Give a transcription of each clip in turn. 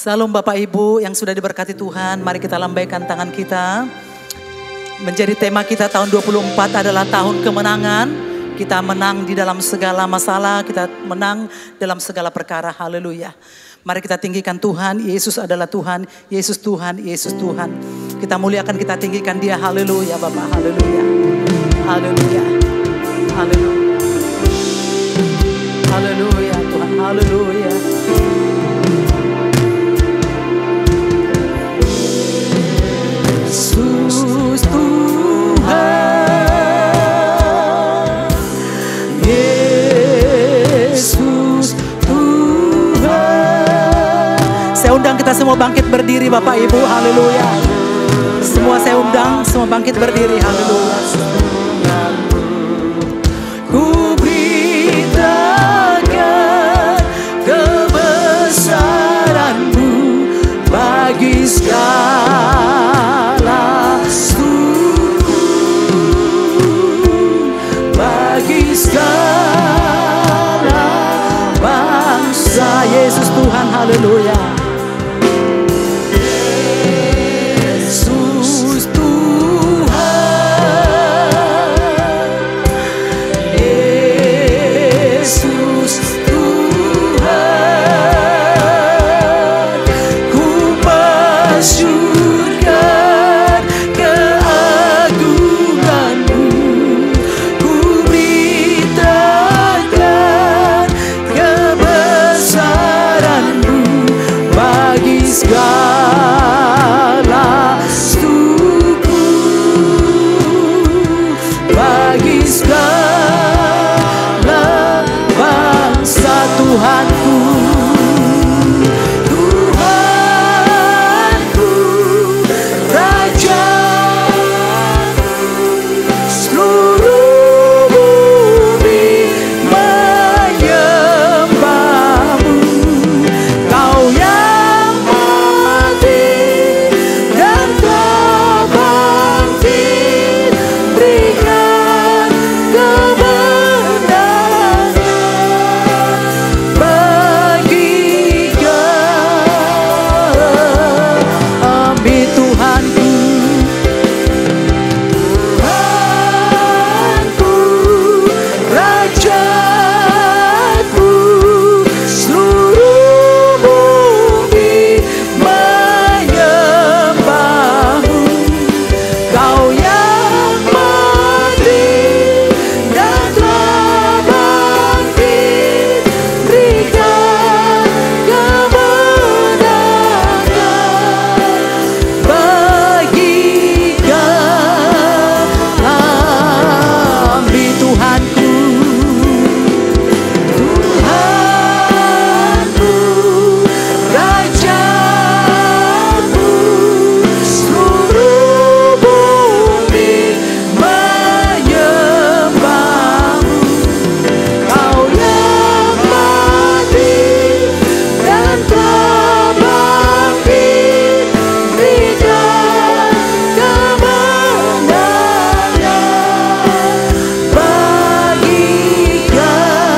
Salam Bapak Ibu yang sudah diberkati Tuhan, mari kita lambaikan tangan kita. Menjadi tema kita tahun 24 adalah tahun kemenangan. Kita menang di dalam segala masalah, kita menang dalam segala perkara, haleluya. Mari kita tinggikan Tuhan, Yesus adalah Tuhan, Yesus Tuhan, Yesus Tuhan. Kita muliakan, kita tinggikan Dia, haleluya Bapak, haleluya. Haleluya, haleluya. Haleluya Tuhan, haleluya. Yesus Tuhan, Yesus Tuhan. Saya undang kita semua bangkit berdiri Bapak Ibu, haleluya. Semua saya undang, semua bangkit berdiri, haleluya. Ku beritakan kebesaran-Mu bagi segala suku, bagi segala bangsa. Yesus Tuhan, haleluya. Yesus Tuhan, Yesus Tuhan, ku masyurkan keagungan-Mu, ku beritakan kebesaran-Mu bagi segala suku, bagi segala bangsa. Tuhanku, Tuhanku, Rajaku, seluruh bumi menyembah-Mu. Kau yang mati dan telah bangkit, berikan kemenangan bagi kami. Tuhanku, Tuhanku, Rajaku, seluruh bumi menyembah-Mu. Kau yang mati dan telah bangkit, berikan kemenangan bagi kami. Tuhanku, Tuhanku, Rajaku, seluruh bumi menyembah-Mu. Kau yang mati dan telah bangkit, berikan kemenangan bagi kami,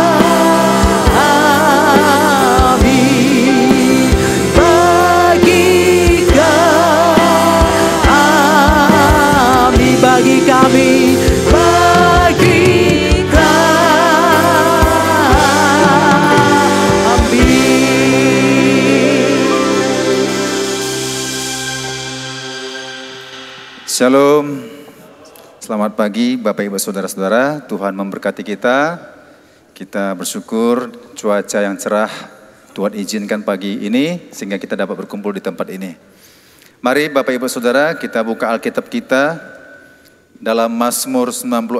bagi kami, bagi kami. Shalom, selamat pagi Bapak Ibu Saudara-saudara. Tuhan memberkati kita. Kita bersyukur cuaca yang cerah Tuhan izinkan pagi ini sehingga kita dapat berkumpul di tempat ini. Mari Bapak Ibu Saudara, kita buka Alkitab kita dalam Mazmur 96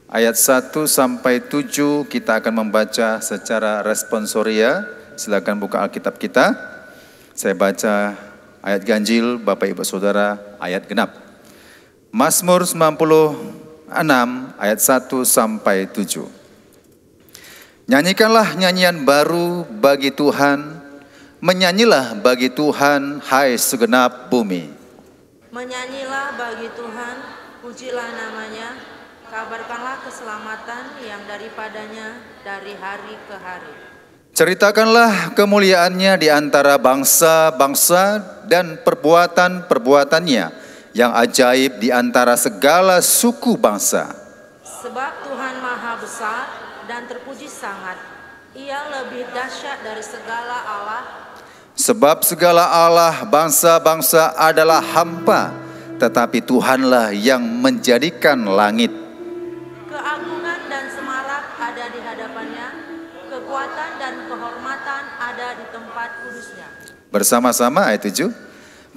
ayat 1 sampai 7. Kita akan membaca secara responsoria. Silakan buka Alkitab kita. Saya baca ayat ganjil, Bapak Ibu Saudara, ayat genap. Mazmur 96 ayat 1 sampai 7. Nyanyikanlah nyanyian baru bagi Tuhan, menyanyilah bagi Tuhan, hai segenap bumi. Menyanyilah bagi Tuhan, pujilah namanya, kabarkanlah keselamatan yang daripadanya dari hari ke hari. Ceritakanlah kemuliaannya di antara bangsa-bangsa dan perbuatan-perbuatannya yang ajaib di antara segala suku bangsa. Sebab Tuhan Maha Besar dan terpuji sangat. Ia lebih dahsyat dari segala Allah. Sebab segala Allah bangsa-bangsa adalah hampa, tetapi Tuhanlah yang menjadikan langit. Keagungan dan semarak ada di hadapannya, kekuatan dan kehormatan ada di tempat kudusnya. Bersama-sama ayat 7.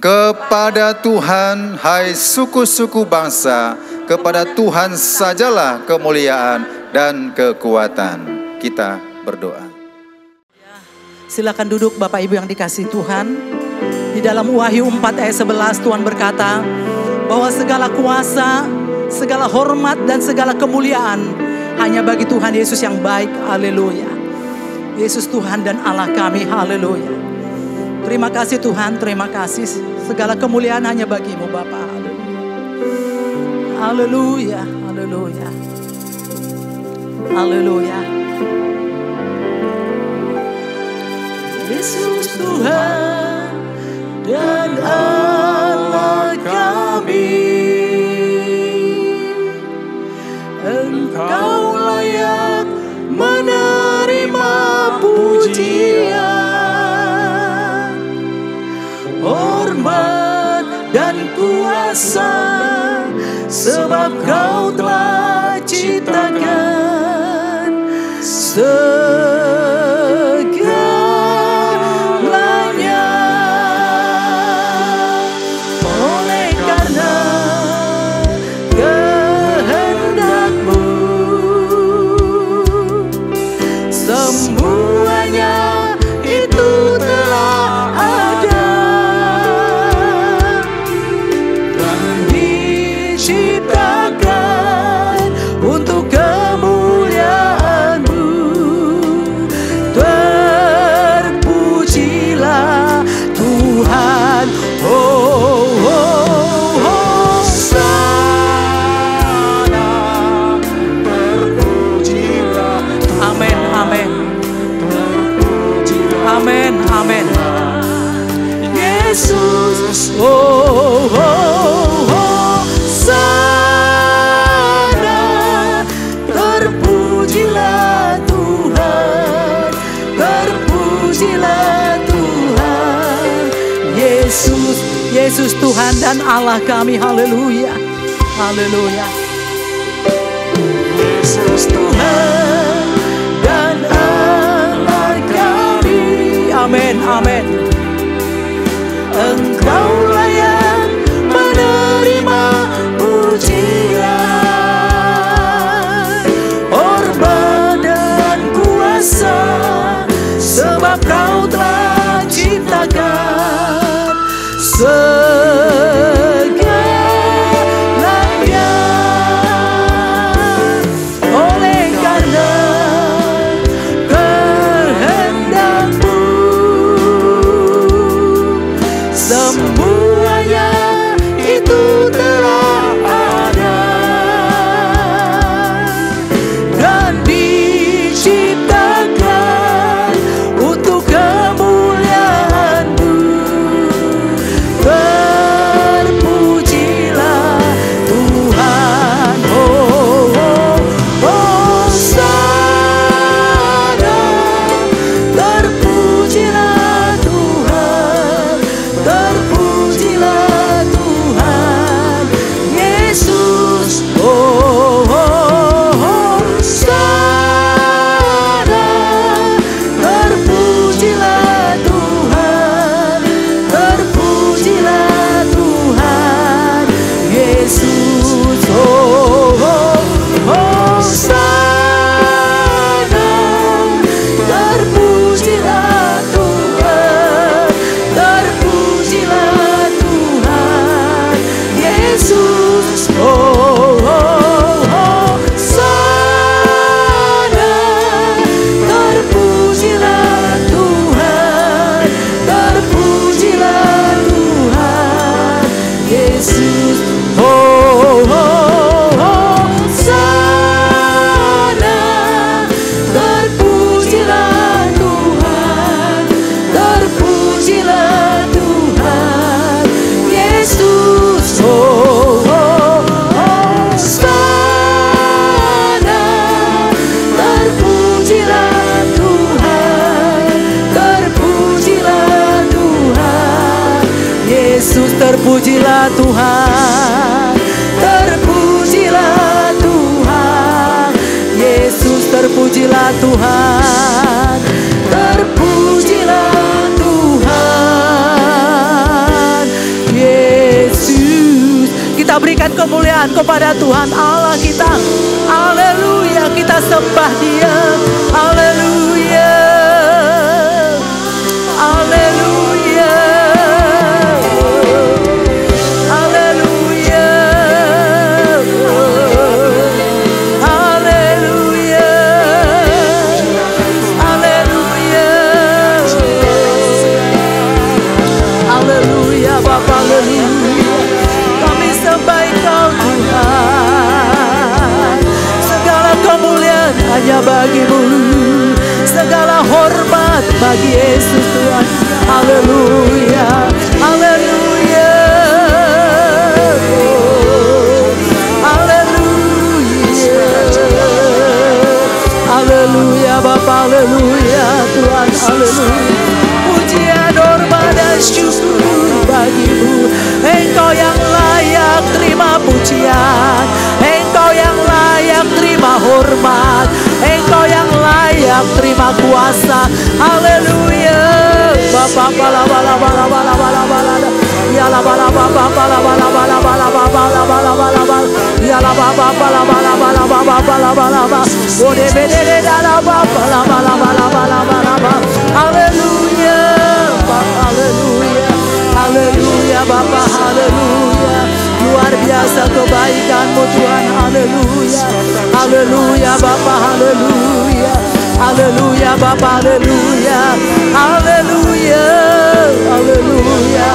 Kepada Tuhan, hai suku-suku bangsa, kepada Tuhan sajalah kemuliaan dan kekuatan. Kita berdoa. Silakan duduk Bapak Ibu yang dikasihi Tuhan. Di dalam Wahyu 4 ayat 11 Tuhan berkata bahwa segala kuasa, segala hormat dan segala kemuliaan hanya bagi Tuhan Yesus yang baik. Haleluya. Yesus Tuhan dan Allah kami. Haleluya. Terima kasih Tuhan, terima kasih. Segala kemuliaan hanya bagimu Bapa. Haleluya. Haleluya. Haleluya. Yesus Tuhan dan Allah kami, Engkau layak menerima pujian, hormat dan kuasa, sebab Kau telah ciptakan segalanya. Oleh karena kehendak-Mu, semuanya itu telah ada dan diciptakan untuk kemuliaan-Mu. Terpujilah Tuhan. Oh, oh, oh, sana. Terpujilah Tuhan. Amin, amin. Amin, amin. Yesus, oh, oh, oh, sana. Terpujilah Tuhan, terpujilah Tuhan. Yesus, Yesus Tuhan dan Allah kami. Haleluya, haleluya. Yesus Tuhan dan Allah kami. Amin, amin. Engkau layak menerima pujian, hormat dan kuasa, sebab Kau telah ciptakan segalanya. Oleh karena kehendak-Mu, semuanya itu telah ada dan diciptakan untuk kemuliaan-Mu. terpujilah Tuhan, terpujilah Tuhan. Yesus terpujilah Tuhan, terpujilah Tuhan. Yesus, kita berikan kemuliaan kepada Tuhan Allah kita. Haleluya, kita sembah Dia. Haleluya, haleluya, haleluya, haleluya, haleluya, haleluya, Bapa, haleluya. Kami sembah Engkau Tuhan. Segala kemuliaan hanya bagi-Mu, segala hormat bagi Yesus Tuhan. Haleluya, haleluya, haleluya, haleluya Bapa, haleluya Tuhan, haleluya. Pujian, hormat dan syukur bagi-Mu. Engkau yang layak terima pujian, Engkau yang layak terima hormat, Engkau yang layak terima kuasa. Haleluya. Bapa bala bala bala bala bala bala. Ya la bala bala bala bala bala bala bala bala bala bala. Ya la bala bala bala bala bala bala bala bala. Ode bedere dala bala bala bala bala bala bala. Haleluya. Haleluya. Haleluya Bapa, haleluya. Luar biasa kebaikan-Mu Tuhan, haleluya. Haleluya Bapa, haleluya. Haleluya Bapa, haleluya. Haleluya, haleluya.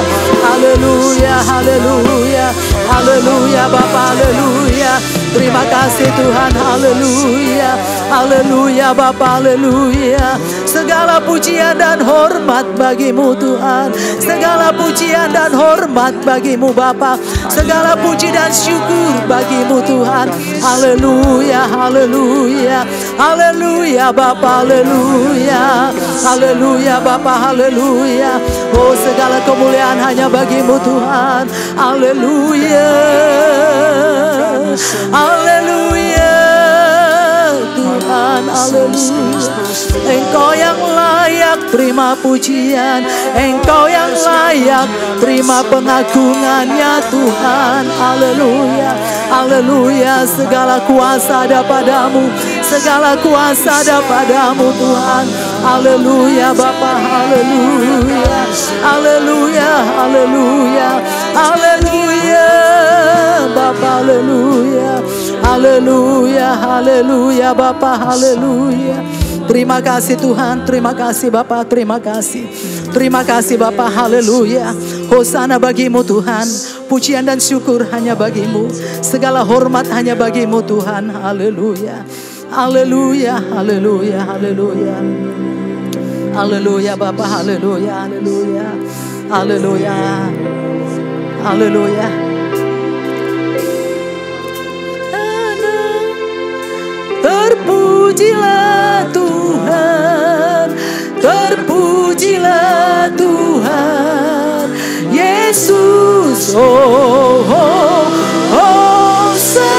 Haleluya, haleluya. Haleluya Bapa, haleluya. Terima kasih Tuhan, haleluya. Haleluya Bapa, haleluya. Segala pujian dan hormat bagi-Mu Tuhan, segala pujian dan hormat bagi-Mu Bapa, segala puji dan syukur bagi-Mu Tuhan. Haleluya, haleluya. Haleluya Bapa, haleluya. Haleluya Bapa, haleluya. Oh, segala kemuliaan hanya bagi-Mu Tuhan. Haleluya, haleluya Tuhan, haleluya. Engkau yang layak terima pujian, Engkau yang layak terima pengagungannya Tuhan. Haleluya, haleluya. Segala kuasa ada padamu, segala kuasa ada padamu Tuhan. Haleluya Bapa, haleluya. Haleluya, haleluya. Haleluya Bapa, haleluya. Haleluya, haleluya Bapa, haleluya. Terima kasih Tuhan, terima kasih Bapa, terima kasih. Terima kasih Bapa, haleluya. Hosana bagi-Mu Tuhan, pujian dan syukur hanya bagi-Mu, segala hormat hanya bagi-Mu Tuhan. Haleluya, haleluya, haleluya, haleluya. Haleluya Bapa, haleluya, haleluya. Haleluya, haleluya. Terpujilah Tuhan, terpujilah Tuhan, Yesus, oh, oh, Hosana.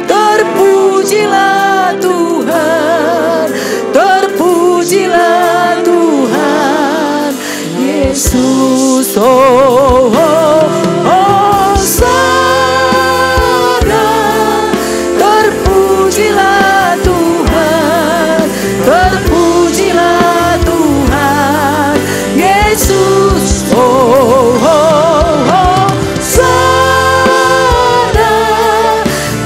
Terpujilah Tuhan, terpujilah Tuhan, Yesus, oh, oh, Hosana. Terpujilah Tuhan, terpujilah Tuhan, Yesus, oh, oh, Hosana.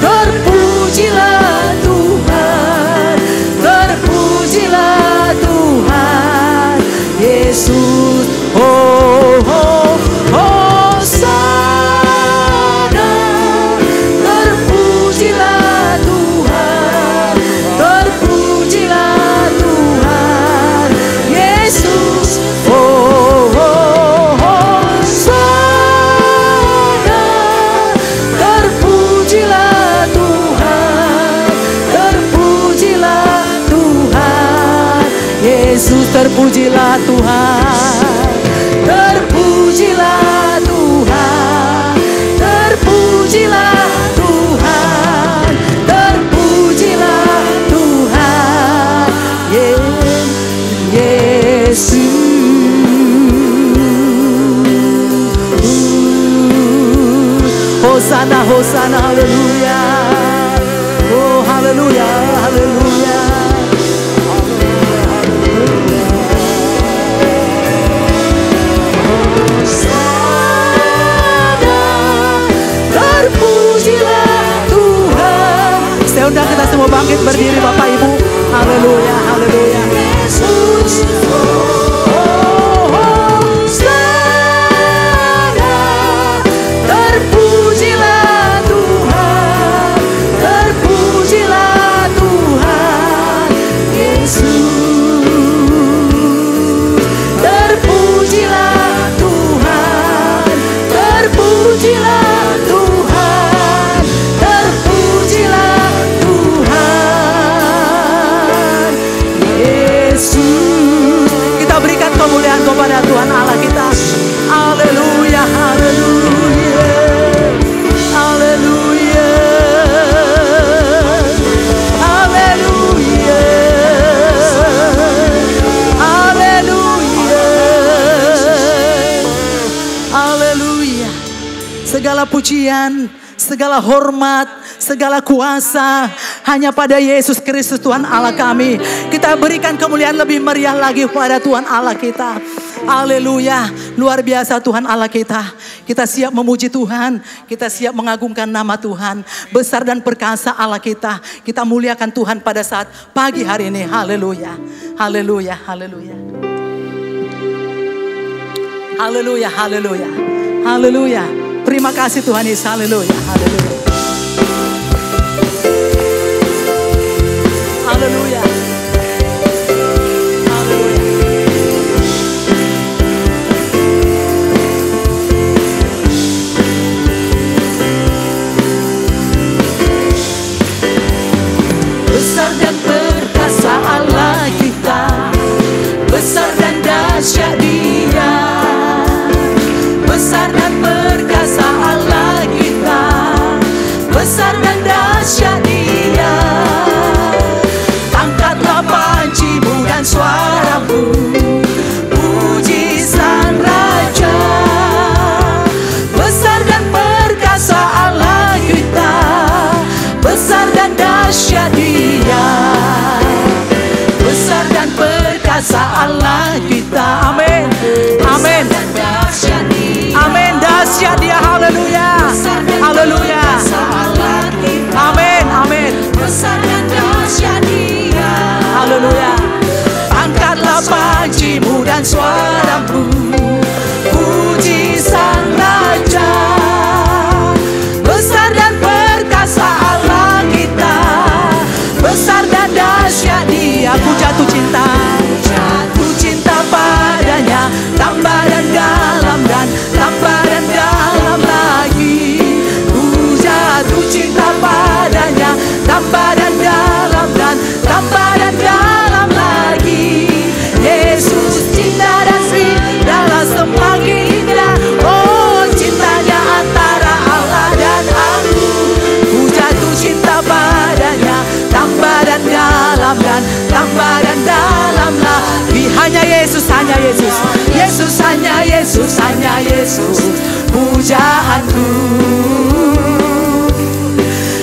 Terpujilah Tuhan, terpujilah Tuhan, Yesus, oh, oh, Hosana. Terpujilah Tuhan, terpujilah Tuhan, Yesus, oh, oh, Hosana. Terpujilah Tuhan, terpujilah Tuhan, Yesus, terpujilah Tuhan. terpujilah Tuhan, terpujilah Tuhan, terpujilah Tuhan, Yesus. Hosana, Hosana, haleluya. Oh, haleluya, haleluya. Terpujilah Tuhan. Saya undang kita semua bangkit berdiri Bapak Ibu. Haleluya, haleluya. Terpujilah Tuhan, terpujilah Tuhan, Yesus. Terpujilah Tuhan, terpujilah Tuhan, terpujilah Tuhan, Yesus. Kita berikan kemuliaan kepada Tuhan Allah kita. Haleluya, haleluya, haleluya, haleluya, haleluya, haleluya. Segala pujian, segala hormat, segala kuasa hanya pada Yesus Kristus Tuhan Allah kami. Kita berikan kemuliaan lebih meriah lagi kepada Tuhan Allah kita. Haleluya, luar biasa Tuhan Allah kita. Kita siap memuji Tuhan, kita siap mengagungkan nama Tuhan. Besar dan perkasa Allah kita. Kita muliakan Tuhan pada saat pagi hari ini. Haleluya, haleluya, haleluya. Haleluya, haleluya, haleluya. Terima kasih Tuhan Yesus, haleluya, haleluya. Haleluya. Besar dan perkasa Allah kita, besar dan dahsyat Dia. Besar dan perkasa Allah kita, besar dan dahsyat Dia. Angkatlah pancimu dan suaramu, puji Sang Raja. Besar dan perkasa Allah kita, besar dan dahsyat Dia. Besar dan perkasa Allah kita. Amin, amin, amin. Dahsyat Dia, haleluya, haleluya. Amin, amin. Besar dan dahsyat Dia, haleluya. Angkatlah pancimu dan suaramu, puji Sang Raja. Besar dan perkasa Allah kita, besar dan dahsyat Dia. Aku jatuh cinta, jatuh cinta padanya, tambah dan dalam dan tambah dan dalam lagi. Ku jatuh cinta padanya, tambah dan dalam dan tambah dan dalam lagi. Yesus cinta dan dalam semakin indah. Oh, cintanya antara Allah dan aku. Ku jatuh cinta padanya, tambah dan dalam dan tambah dan dalam lagi. Hanya Yesus, hanya Yesus, Yesus, hanya Yesus, hanya Yesus. Pujaanku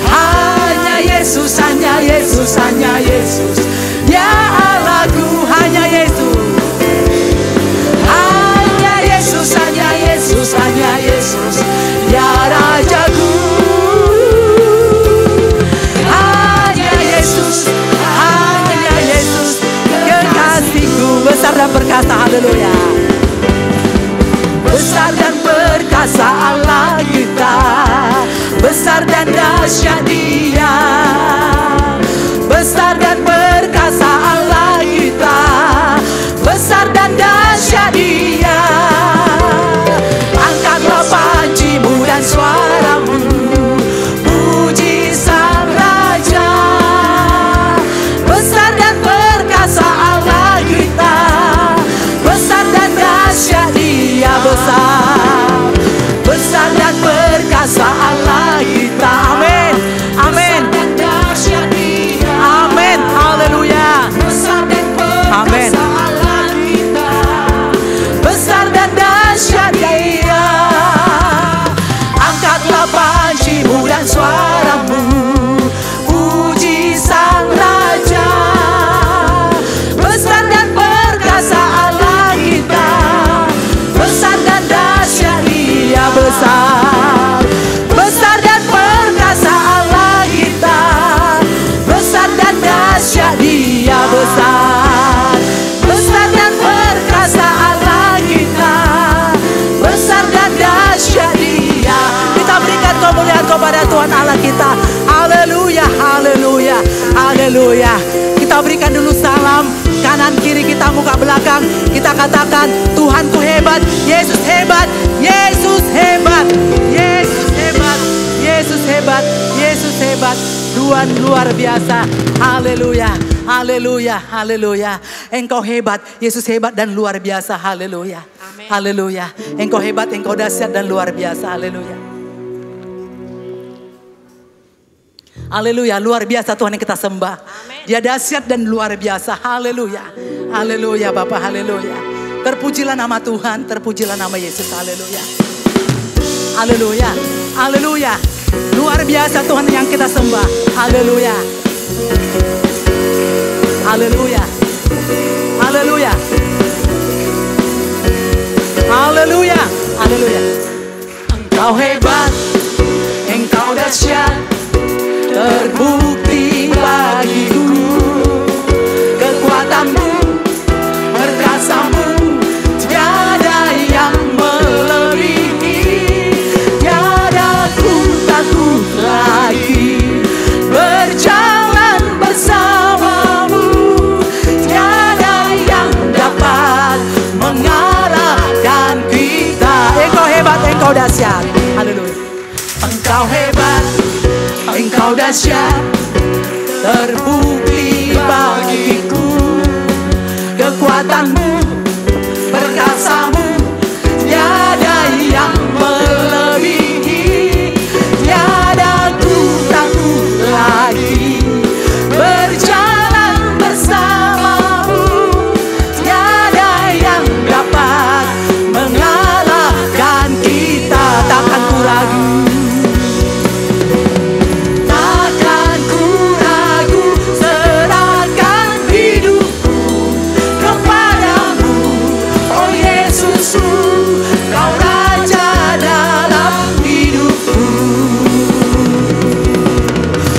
hanya Yesus, hanya Yesus, hanya Yesus. Ya Allahku, hanya Yesus, hanya Yesus, hanya Yesus, hanya Yesus. Ya Rajaku, hanya Yesus, hanya Yesus. Kekasihku, besar dan perkasa, haleluya. Besar dan perkasa Allah kita, besar dan dahsyat Dia. Besar dan perkasa Allah kita, besar dan dahsyat Dia. Angkatlah pancimu dan suaramu, puji Sang Raja. Besar dan perkasa Allah kita, besar dan dahsyat Dia. matamu ke belakang. Kita katakan, Tuhanku hebat, Yesus hebat, Yesus hebat, Yesus hebat, Yesus hebat, Yesus hebat. Tuhan luar biasa. Haleluya, haleluya, haleluya. Engkau hebat, Yesus hebat dan luar biasa. Haleluya, haleluya. Engkau hebat, engkau dahsyat dan luar biasa. Haleluya. Haleluya, luar biasa Tuhan yang kita sembah. Dia dahsyat dan luar biasa. Haleluya, haleluya Bapak, haleluya. Terpujilah nama Tuhan, terpujilah nama Yesus. Haleluya, haleluya, haleluya. Luar biasa Tuhan yang kita sembah. Haleluya, haleluya, haleluya, haleluya, haleluya. Engkau hebat, engkau dahsyat, terbukti bagiku. Kekuatanmu, perkasamu, tiada yang melebihi. Tiada ku takut lagi berjalan bersamamu. Tiada yang dapat mengalahkan kita. Engkau hebat, engkau dahsyat. Haleluya. Engkau hebat, engkau dahsyat, terbukti bagiku. Kekuatanmu, perkasamu, tiada yang melebihi. Tiada ku takut lagi berjalan bersamamu. Tiada yang dapat mengalahkan kita. Takkan ku ragu, takkan ku ragu, serahkan hidupku kepadamu. Oh Yesusku, Kau Raja dalam hidupku.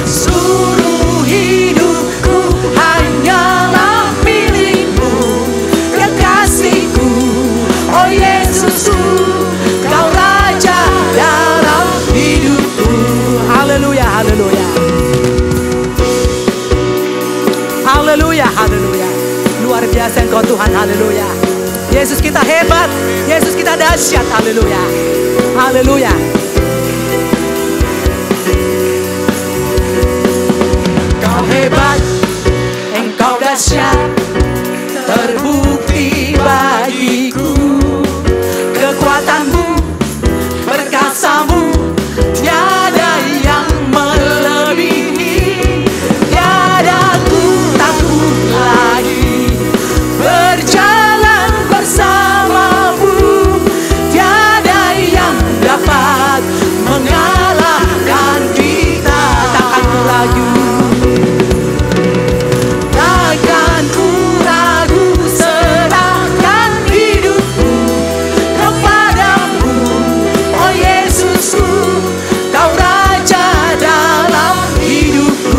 Seluruh hidupku hanyalah milikmu, kekasihku. Oh Yesusku, Kau Raja dalam hidupku. Haleluya, haleluya. Haleluya, haleluya. Luar biasa Engkau Tuhan, haleluya. Yesus kita hebat, Yesus kita dahsyat, haleluya. Haleluya. Kau hebat, engkau dahsyat, terbukti bagiku. Kekuatanmu, perkasamu, tiada yang melebihi. Tiada ku takut lagi berjalan bersamamu. Tiada yang dapat mengalahkan kita. Takkan ku ragu, takkan ku ragu, serahkan hidupku kepadamu. Oh Yesusku, Kau Raja dalam hidupku.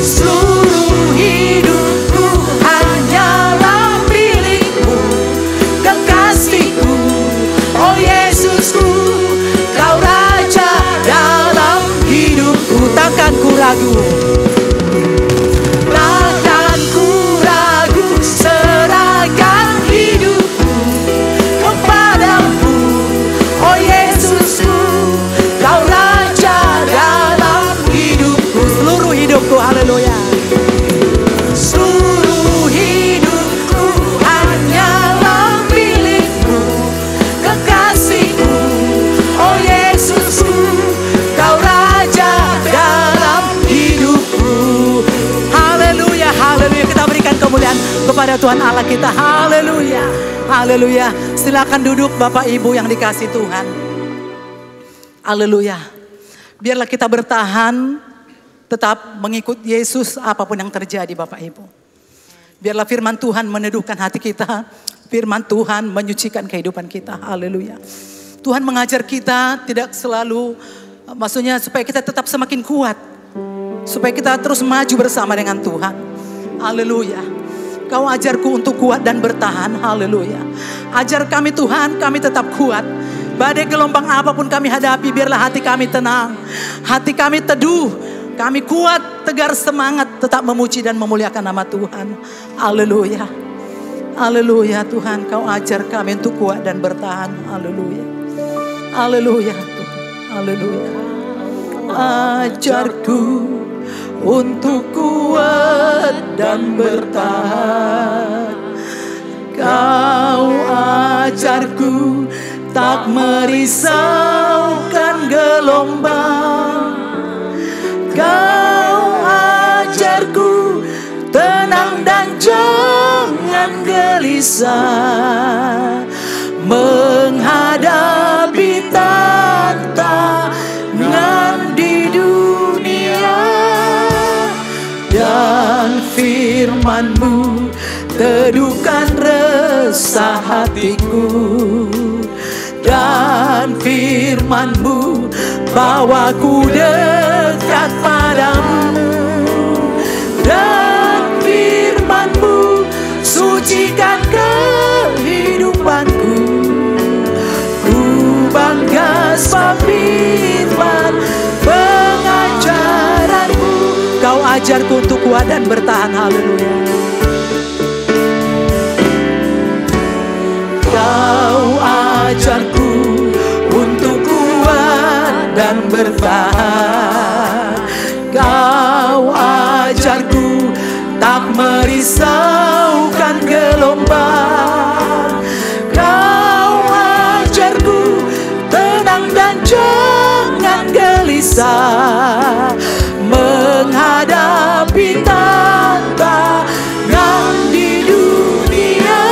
Seluruh hidupku hanyalah milikmu, kekasihku. Oh Yesusku, Kau Raja dalam hidupku. Takkan ku ragu, takkan ku ragu, serahkan hidupku kepadamu. Oh Yesusku, Kau Raja dalam hidupku. Seluruh hidupku, haleluya. Seluruh hidupku hanyalah milikmu, kekasihku. Oh Yesusku, Kau Raja dalam hidupku. Haleluya, haleluya. Kita berikan kemuliaan kepada Tuhan Allah kita. Haleluya, haleluya. Silakan duduk Bapak Ibu yang dikasih Tuhan. Haleluya. Biarlah kita bertahan, tetap mengikut Yesus apapun yang terjadi Bapak Ibu. Biarlah firman Tuhan meneduhkan hati kita. Firman Tuhan menyucikan kehidupan kita. Haleluya. Tuhan mengajar kita tidak selalu, maksudnya supaya kita tetap semakin kuat. Supaya kita terus maju bersama dengan Tuhan. Haleluya. Kau ajarku untuk kuat dan bertahan. Haleluya. Ajar kami Tuhan, kami tetap kuat. Badai gelombang apapun kami hadapi, biarlah hati kami tenang. Hati kami teduh. Kami kuat, tegar semangat, tetap memuji dan memuliakan nama Tuhan. Haleluya. Haleluya Tuhan, Kau ajar kami untuk kuat dan bertahan. Haleluya. Haleluya Tuhan. Haleluya. Ajarku untuk kuat dan bertahan. Kau ajarku tak merisaukan gelombang. Kau ajarku tenang dan jangan gelisah menghadapi tantangan di dunia. Dan firman-Mu teduhkan resah hatiku. Dan firman-Mu bawaku dekat padamu. Dan firman-Mu sucikan kehidupanku. Ku bangga sebab firman pengajaran-Mu. Kau ajarku untuk kuat dan bertahan. Haleluya. Kau ajarku untuk kuat dan bertahan. Kau ajarku tak merisaukan gelombang. Kau ajarku tenang dan jangan gelisah menghadapi tantangan di dunia.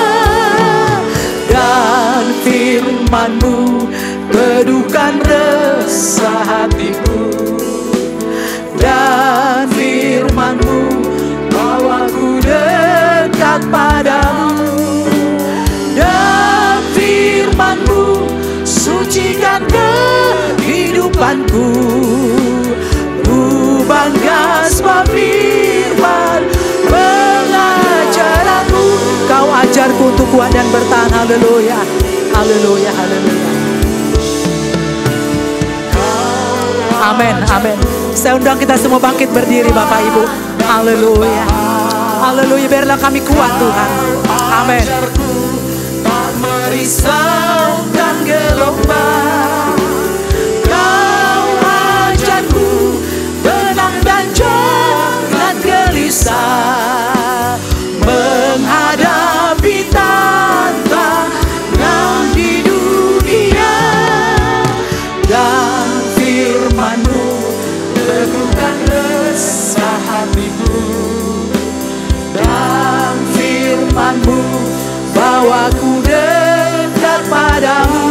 Dan firman-Mu teduhkan resah hatiku. Dan firman-Mu bawaku dekat padamu. Dan firman-Mu sucikan kehidupanku. Ku bangga sebab firman pengajaran-Mu. Kau ajarku untuk kuat dan bertahan. Haleluya. Haleluya. Haleluya. Amin. Amin. Saya undang kita semua bangkit berdiri Bapak Ibu. Haleluya. Haleluya. Biarlah kami kuat Tuhan. Amin. Tak merisaukan gelombang. Kau ajarku tenang dan jangan gelisah menghadapi tantangan di dunia. Dan firman-Mu teguhkan resah hatiku. Dan firman-Mu bawaku dekat padamu.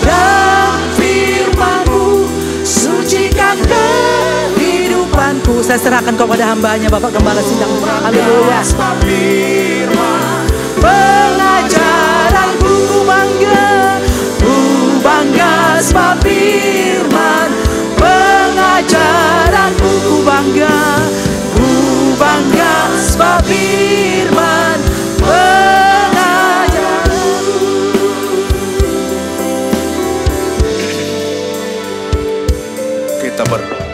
Dan firman-Mu sucikan kehidupanku. Saya serahkan kepada hamba-Nya Bapak Gembala Sidang. Haleluya. Pengajaranku ku bangga sebab firman pengajaranku ku bangga sebab firman pengajaranku. Kita berdoa.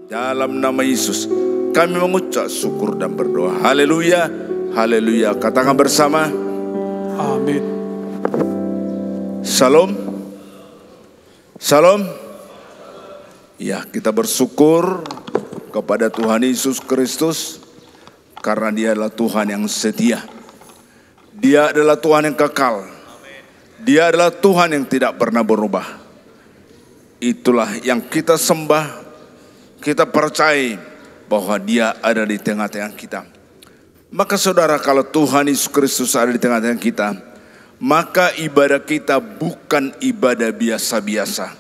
Dalam nama Yesus kami mengucap syukur dan berdoa. Haleluya. Haleluya. Katakan bersama. Amin. Shalom. Shalom. Ya, kita bersyukur kepada Tuhan Yesus Kristus karena Dia adalah Tuhan yang setia. Dia adalah Tuhan yang kekal. Dia adalah Tuhan yang tidak pernah berubah. Itulah yang kita sembah. Kita percaya bahwa Dia ada di tengah-tengah kita. Maka saudara, kalau Tuhan Yesus Kristus ada di tengah-tengah kita, maka ibadah kita bukan ibadah biasa-biasa.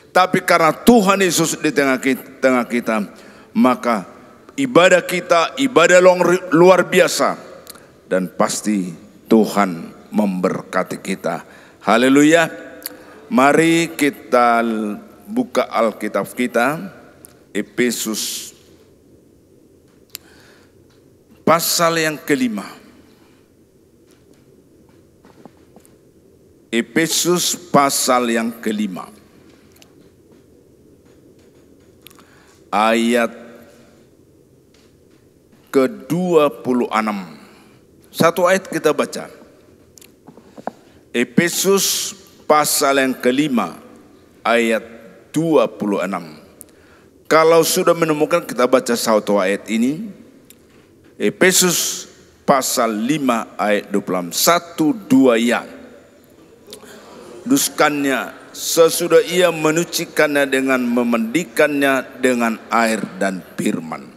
Tapi karena Tuhan Yesus di tengah kita, maka ibadah kita ibadah luar biasa. Dan pasti Tuhan memberkati kita. Haleluya. Mari kita buka Alkitab kita. Efesus pasal yang kelima. Efesus pasal yang kelima. ayat ke-26. Satu ayat kita baca. Efesus pasal yang kelima ayat 26. Kalau sudah menemukan kita baca satu ayat ini. Efesus pasal 5 ayat 26. 1-2 ya. Duskannya sesudah ia menyucikannya dengan memandikannya dengan air dan firman.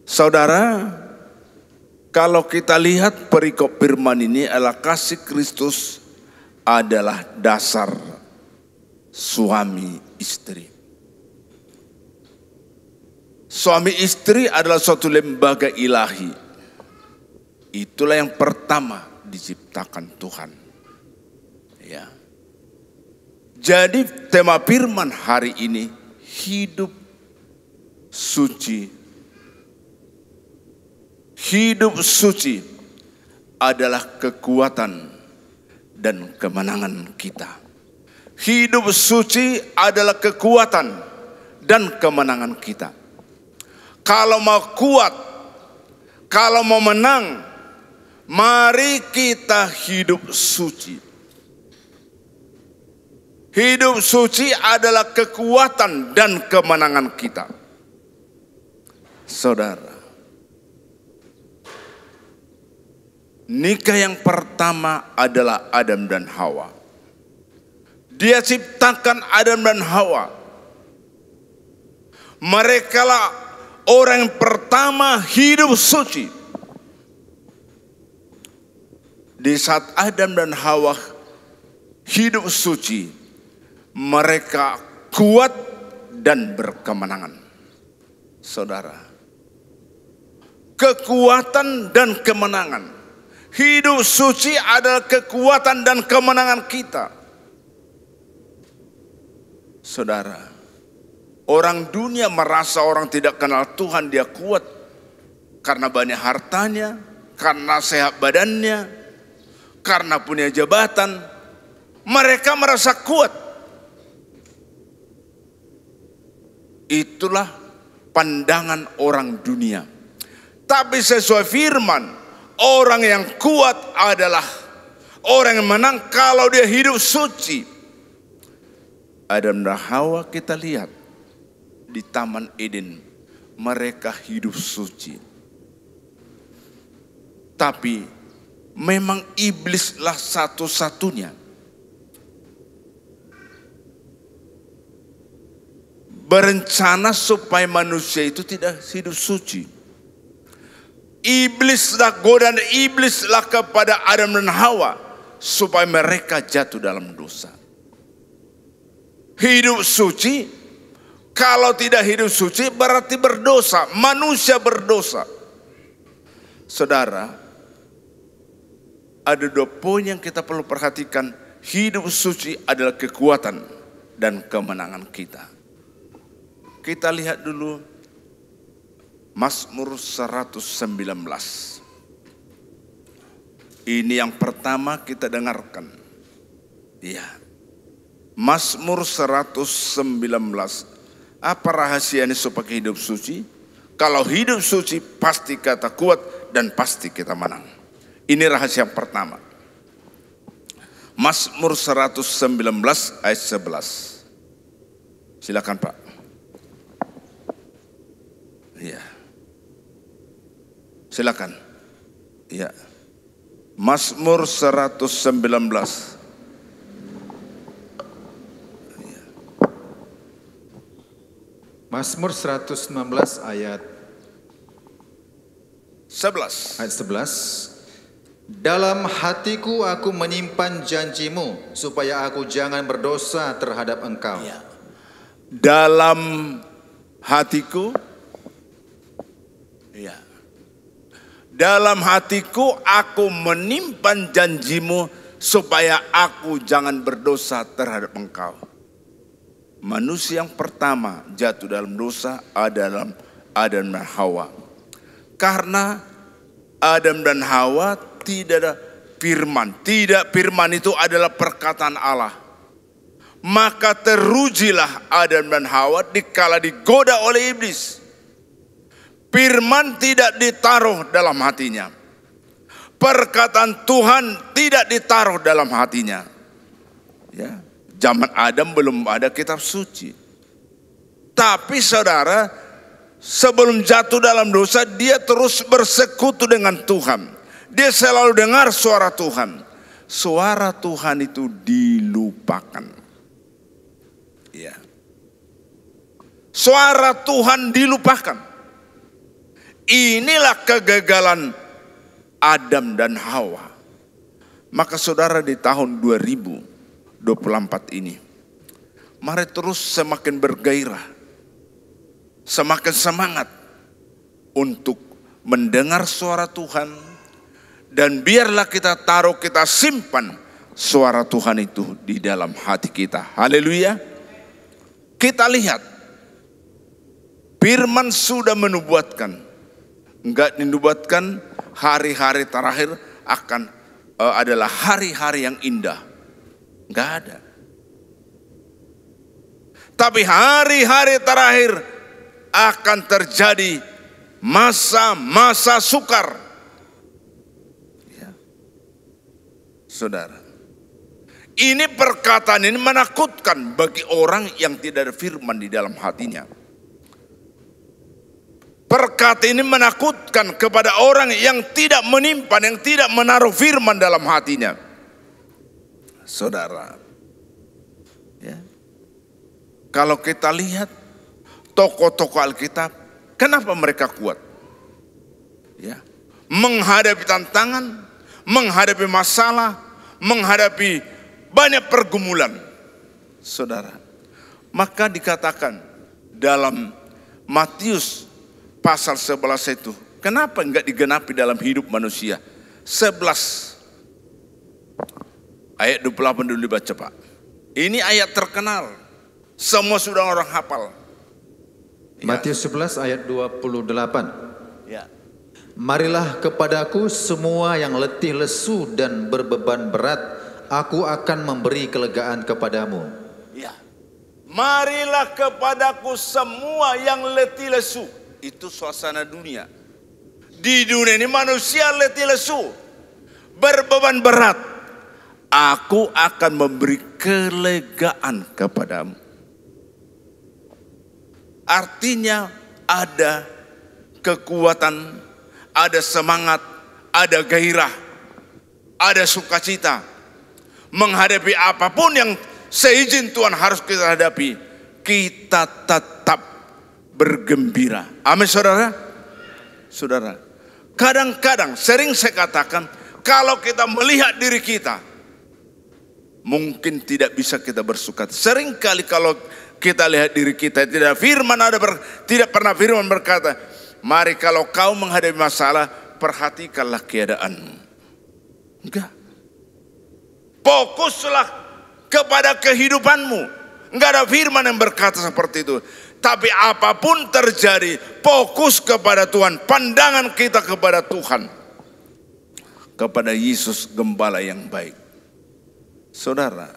Saudara, kalau kita lihat perikop firman ini adalah kasih Kristus adalah dasar suami istri. Suami istri adalah suatu lembaga ilahi. Itulah yang pertama diciptakan Tuhan. Ya. Jadi tema firman hari ini hidup suci. Hidup suci adalah kekuatan dan kemenangan kita. Hidup suci adalah kekuatan dan kemenangan kita. Kalau mau kuat, kalau mau menang, mari kita hidup suci. Hidup suci adalah kekuatan dan kemenangan kita. Saudara, nikah yang pertama adalah Adam dan Hawa. Dia ciptakan Adam dan Hawa. Mereka lah orang yang pertama hidup suci. Di saat Adam dan Hawa hidup suci, mereka kuat dan berkemenangan. Saudara, kekuatan dan kemenangan. Hidup suci adalah kekuatan dan kemenangan kita. Saudara, orang dunia merasa orang tidak kenal Tuhan dia kuat karena banyak hartanya, karena sehat badannya, karena punya jabatan. Mereka merasa kuat. Itulah pandangan orang dunia. Tapi sesuai firman, orang yang kuat adalah orang yang menang kalau dia hidup suci. Adam dan Hawa kita lihat di Taman Eden, mereka hidup suci. Tapi memang iblislah satu-satunya berencana supaya manusia itu tidak hidup suci. Iblislah, godaan iblislah kepada Adam dan Hawa supaya mereka jatuh dalam dosa. Hidup suci, kalau tidak hidup suci berarti berdosa, manusia berdosa. Saudara, ada 2 poin yang kita perlu perhatikan. Hidup suci adalah kekuatan dan kemenangan kita. Kita lihat dulu Mazmur 119. Ini yang pertama kita dengarkan. Ya. Mazmur 119. Apa rahasianya supaya hidup suci? Kalau hidup suci pasti kita kuat dan pasti kita menang. Ini rahasia yang pertama. Mazmur 119 ayat 11. Silakan Pak. Ya. Silakan. Ya. Mazmur 119. Mazmur 119 ayat 11. Ayat 11. Dalam hatiku aku menyimpan janjimu supaya aku jangan berdosa terhadap engkau. Ya. Dalam hatiku, ya. Dalam hatiku aku menyimpan janjimu supaya aku jangan berdosa terhadap engkau. Manusia yang pertama jatuh dalam dosa adalah Adam dan Hawa. Karena Adam dan Hawa tidak ada firman. Tidak, firman itu adalah perkataan Allah. Maka terujilah Adam dan Hawa dikala digoda oleh iblis. Firman tidak ditaruh dalam hatinya. Perkataan Tuhan tidak ditaruh dalam hatinya. Ya, zaman Adam belum ada kitab suci. Tapi saudara, sebelum jatuh dalam dosa, dia terus bersekutu dengan Tuhan. Dia selalu dengar suara Tuhan. Suara Tuhan itu dilupakan. Ya. Suara Tuhan dilupakan. Inilah kegagalan Adam dan Hawa. Maka saudara, di tahun 2024 ini, mari terus semakin bergairah, semakin semangat untuk mendengar suara Tuhan. Dan biarlah kita taruh, kita simpan suara Tuhan itu di dalam hati kita. Haleluya. Kita lihat, firman sudah menubuatkan. Enggak dinubuatkan hari-hari terakhir akan adalah hari-hari yang indah. Enggak ada. Tapi hari-hari terakhir akan terjadi masa-masa sukar. Ya. Saudara, ini perkataan ini menakutkan bagi orang yang tidak ada firman di dalam hatinya. Perkataan ini menakutkan kepada orang yang tidak menyimpan, yang tidak menaruh firman dalam hatinya. Saudara, ya, kalau kita lihat tokoh-tokoh Alkitab, kenapa mereka kuat? Ya, menghadapi tantangan, menghadapi masalah, menghadapi banyak pergumulan, saudara. Maka dikatakan dalam Matius pasal 11 itu, kenapa enggak digenapi dalam hidup manusia? 11 ayat 28 dulu dibaca, Pak. Ini ayat terkenal, semua sudah orang hafal. Matius 11 ayat 28. Ya. Marilah kepadaku semua yang letih lesu dan berbeban berat, aku akan memberi kelegaan kepadamu. Ya. Marilah kepadaku semua yang letih lesu. Itu suasana dunia. Di dunia ini manusia letih lesu, berbeban berat. Aku akan memberi kelegaan kepadamu. Artinya ada kekuatan, ada semangat, ada gairah, ada sukacita. Menghadapi apapun yang seizin Tuhan harus kita hadapi, kita tetap bergembira. Amin, saudara. Saudara, kadang-kadang sering saya katakan, kalau kita melihat diri kita, mungkin tidak bisa kita bersuka. Sering kali kalau kita lihat diri kita, tidak pernah firman berkata, mari kalau kau menghadapi masalah, perhatikanlah keadaanmu. Enggak. Fokuslah kepada kehidupanmu. Enggak ada firman yang berkata seperti itu. Tapi apapun terjadi, fokus kepada Tuhan. Pandangan kita kepada Tuhan. Kepada Yesus Gembala yang baik. Saudara,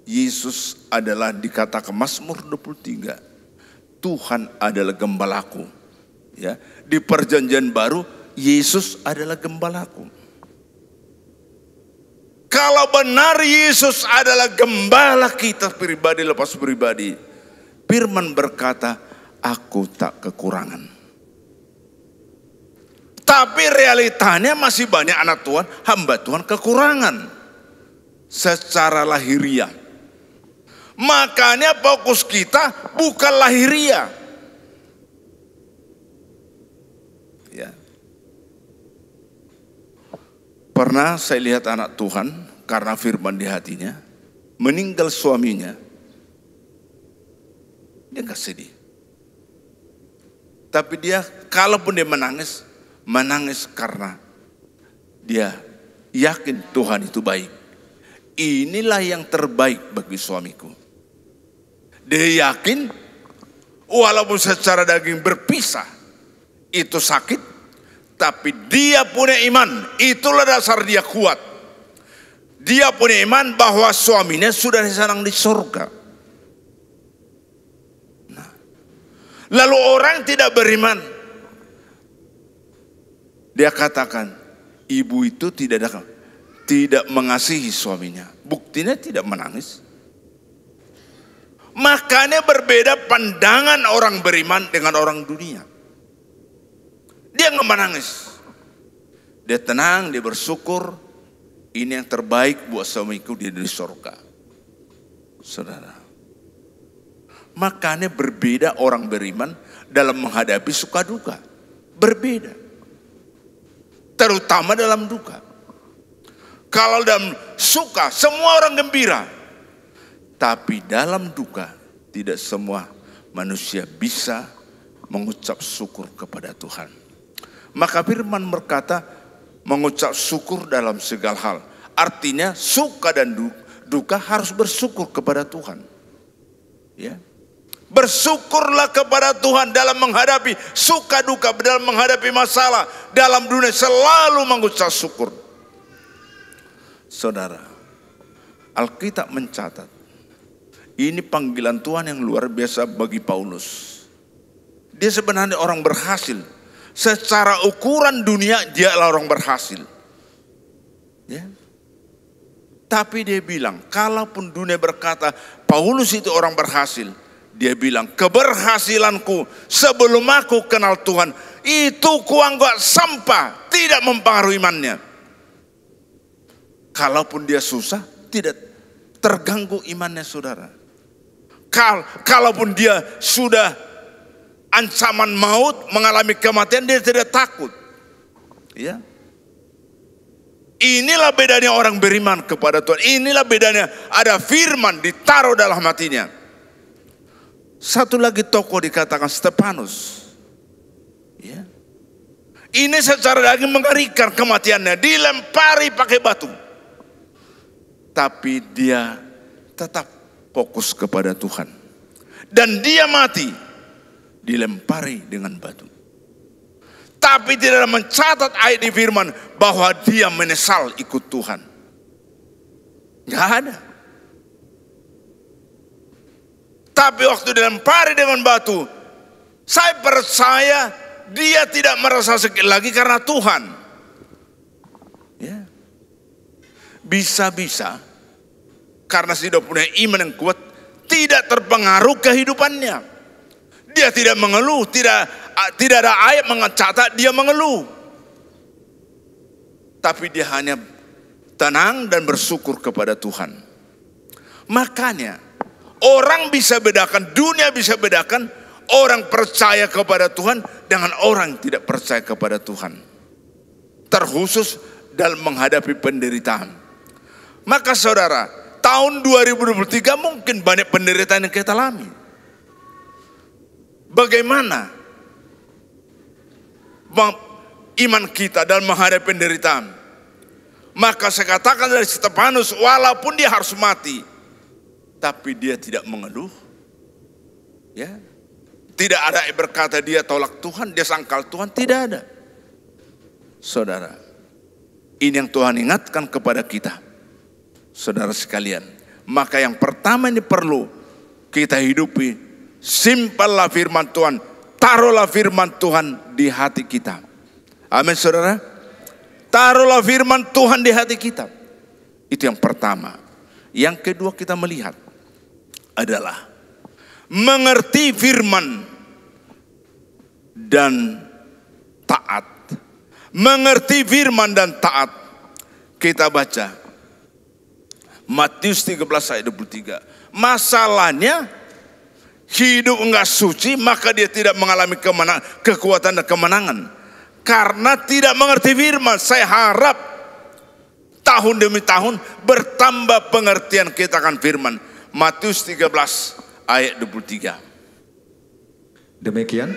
Yesus adalah dikatakan Mazmur 23. Tuhan adalah gembalaku. Ya, di perjanjian baru, Yesus adalah gembalaku. Kalau benar Yesus adalah gembala kita pribadi lepas pribadi, firman berkata, aku tak kekurangan. Tapi realitanya masih banyak anak Tuhan, hamba Tuhan kekurangan secara lahiriah. Makanya fokus kita bukan lahiriah. Ya. Pernah saya lihat anak Tuhan karena firman di hatinya, meninggal suaminya, dia gak sedih. Tapi dia, kalaupun dia menangis, menangis karena dia yakin Tuhan itu baik. Inilah yang terbaik bagi suamiku. Dia yakin, walaupun secara daging berpisah, itu sakit, tapi dia punya iman. Itulah dasar dia kuat. dia punya iman bahwa suaminya sudah disenang di surga. Nah, lalu orang tidak beriman, dia katakan ibu itu tidak mengasihi suaminya. Buktinya tidak menangis. Makanya berbeda pandangan orang beriman dengan orang dunia. Dia nggak menangis. Dia tenang, dia bersyukur. Ini yang terbaik buat suamiku, dia di surga. Saudara. Makanya berbeda orang beriman dalam menghadapi suka duka. Berbeda. Terutama dalam duka. Kalau dalam suka, semua orang gembira. Tapi dalam duka, tidak semua manusia bisa mengucap syukur kepada Tuhan. Maka firman berkata, mengucap syukur dalam segala hal. Artinya suka dan duka harus bersyukur kepada Tuhan. Ya. Bersyukurlah kepada Tuhan dalam menghadapi suka duka, dalam menghadapi masalah, dalam dunia selalu mengucap syukur. Saudara, Alkitab mencatat, ini panggilan Tuhan yang luar biasa bagi Paulus. Dia sebenarnya orang berhasil. Secara ukuran dunia dia adalah orang berhasil. Ya. Tapi dia bilang, kalaupun dunia berkata Paulus itu orang berhasil, dia bilang keberhasilanku sebelum aku kenal Tuhan itu kuanggap sampah, tidak mempengaruhi imannya. Kalaupun dia susah, tidak terganggu imannya, saudara. Kalaupun dia sudah ancaman maut, mengalami kematian, dia tidak takut. Ya. Inilah bedanya orang beriman kepada Tuhan. Inilah bedanya ada firman ditaruh dalam hatinya. Satu lagi tokoh dikatakan Stefanus. Ya. Ini secara daging mengerikan kematiannya, dilempari pakai batu. Tapi dia tetap fokus kepada Tuhan. Dan dia mati dilempari dengan batu. Tapi tidak mencatat ayat di firman bahwa dia menyesal ikut Tuhan. Gak ada. Tapi waktu dilempari dengan batu, saya percaya dia tidak merasa sakit lagi karena Tuhan. Ya. Bisa-bisa karena sudah punya iman yang kuat, tidak terpengaruh kehidupannya. Dia tidak mengeluh, tidak ada ayat mencatat dia mengeluh. Tapi dia hanya tenang dan bersyukur kepada Tuhan. Makanya orang bisa bedakan, dunia bisa bedakan orang percaya kepada Tuhan dengan orang tidak percaya kepada Tuhan. Terkhusus dalam menghadapi penderitaan. Maka saudara, tahun 2023 mungkin banyak penderitaan yang kita alami. Bagaimana iman kita dalam menghadapi penderitaan? Maka saya katakan dari Stefanus, walaupun dia harus mati, tapi dia tidak mengeluh. Ya, tidak ada yang berkata dia tolak Tuhan, dia sangkal Tuhan, tidak ada. Saudara, ini yang Tuhan ingatkan kepada kita, saudara sekalian. Maka yang pertama ini perlu kita hidupi. Simpanlah firman Tuhan, taruhlah firman Tuhan di hati kita. Amin, saudara. Taruhlah firman Tuhan di hati kita. Itu yang pertama. Yang kedua kita melihat adalah mengerti firman dan taat. Mengerti firman dan taat. Kita baca Matius 13 ayat 23. Masalahnya hidup enggak suci, maka dia tidak mengalami kekuatan dan kemenangan. Karena tidak mengerti firman. Saya harap tahun demi tahun bertambah pengertian kita akan firman. Matius 13 ayat 23. Demikian,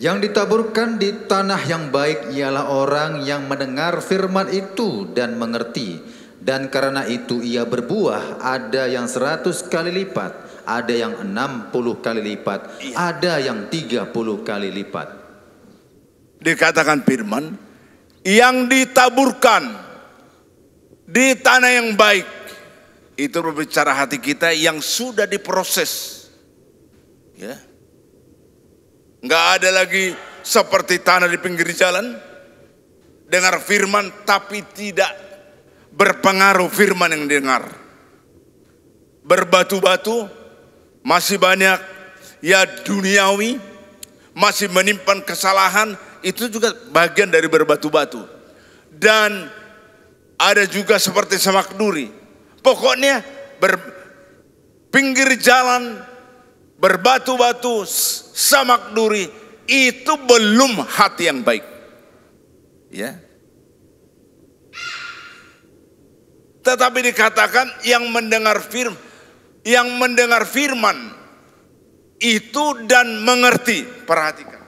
yang ditaburkan di tanah yang baik ialah orang yang mendengar firman itu dan mengerti. Dan karena itu ia berbuah, ada yang 100 kali lipat, ada yang 60 kali lipat, ada yang 30 kali lipat. Dikatakan firman, yang ditaburkan Di tanah yang baik, itu berbicara hati kita yang sudah diproses. Ya. Nggak ada lagi seperti tanah di pinggir jalan, dengar firman tapi tidak berpengaruh firman yang dengar. Berbatu-batu, masih banyak ya duniawi, masih menyimpan kesalahan, itu juga bagian dari berbatu-batu. Dan ada juga seperti semak duri. Pokoknya pinggir jalan, berbatu-batu, semak duri, itu belum hati yang baik. Ya. Tetapi dikatakan yang mendengar firman itu dan mengerti. Perhatikan.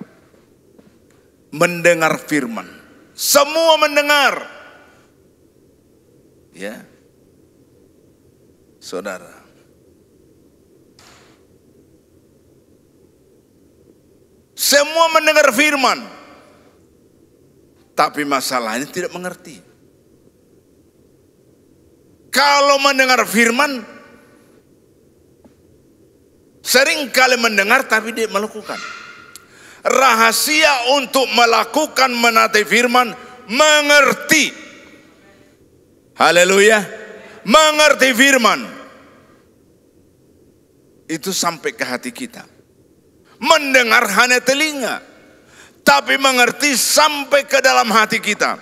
Mendengar firman. Semua mendengar. Ya. Saudara. Semua mendengar firman. Tapi masalahnya tidak mengerti. Kalau mendengar firman, sering kali mendengar tapi tidak melakukan. Rahasia untuk melakukan menaati firman, mengerti. Haleluya. Mengerti firman. Itu sampai ke hati kita. Mendengar hanya telinga, tapi mengerti sampai ke dalam hati kita.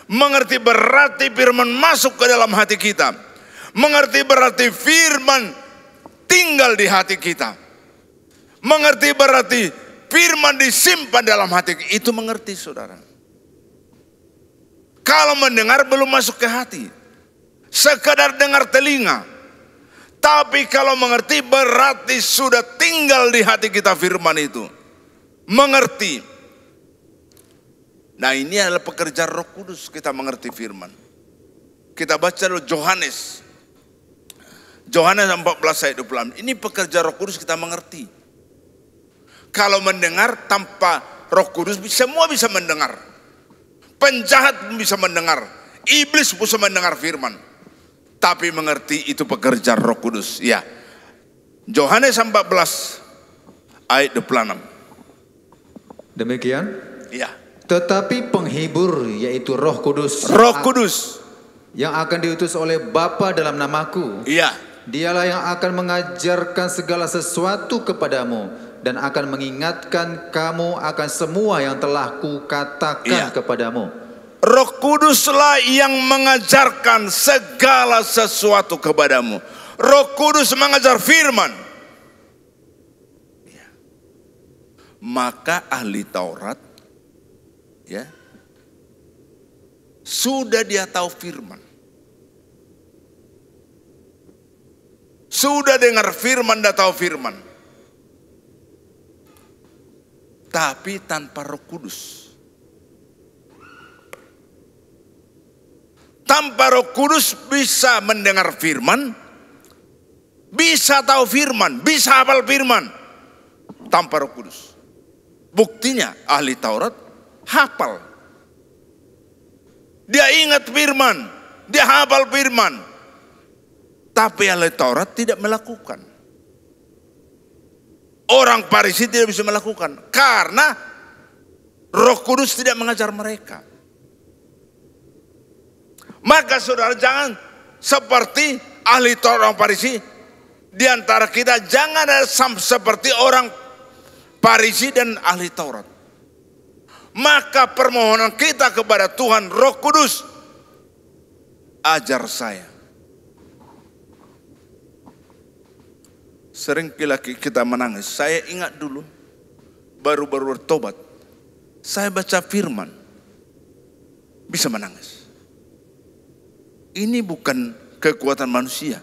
Mengerti berarti firman masuk ke dalam hati kita. Mengerti berarti firman tinggal di hati kita. Mengerti berarti firman disimpan dalam hati. Itu mengerti, saudara. Kalau mendengar belum masuk ke hati, sekadar dengar telinga. Tapi kalau mengerti berarti sudah tinggal di hati kita firman itu. Mengerti. Nah, ini adalah pekerjaan Roh Kudus, kita mengerti firman. Kita baca dulu Yohanes 14 ayat 26. Ini pekerjaan Roh Kudus, kita mengerti. Kalau mendengar tanpa Roh Kudus, semua bisa mendengar. Penjahat bisa mendengar. Iblis bisa mendengar firman. Tapi mengerti itu pekerjaan Roh Kudus. Ya. Yohanes 14 ayat 26. Demikian. Ya. Tetapi penghibur, yaitu Roh Kudus. Roh Kudus. Yang akan diutus oleh Bapa dalam namaku. Iya. Dialah yang akan mengajarkan segala sesuatu kepadamu. Dan akan mengingatkan kamu akan semua yang telah kukatakan kepadamu. Roh Kuduslah yang mengajarkan segala sesuatu kepadamu. Roh Kudus mengajar firman. Ya. Maka ahli Taurat, ya, sudah dia tahu firman. Sudah dengar firman, dia tahu firman. Tapi tanpa Roh Kudus. Tanpa Roh Kudus bisa mendengar firman, bisa tahu firman, bisa hafal firman. Tanpa Roh Kudus. Buktinya ahli Taurat hafal. Dia ingat firman, dia hafal firman. Tapi ahli Taurat tidak melakukan. Orang Farisi tidak bisa melakukan karena Roh Kudus tidak mengajar mereka. Maka saudara jangan seperti ahli Taurat orang Farisi. Di antara kita jangan ada seperti orang Farisi dan ahli Taurat. Maka permohonan kita kepada Tuhan Roh Kudus, ajar saya. Sering kita menangis. Saya ingat dulu baru-baru bertobat, saya baca firman bisa menangis. Ini bukan kekuatan manusia,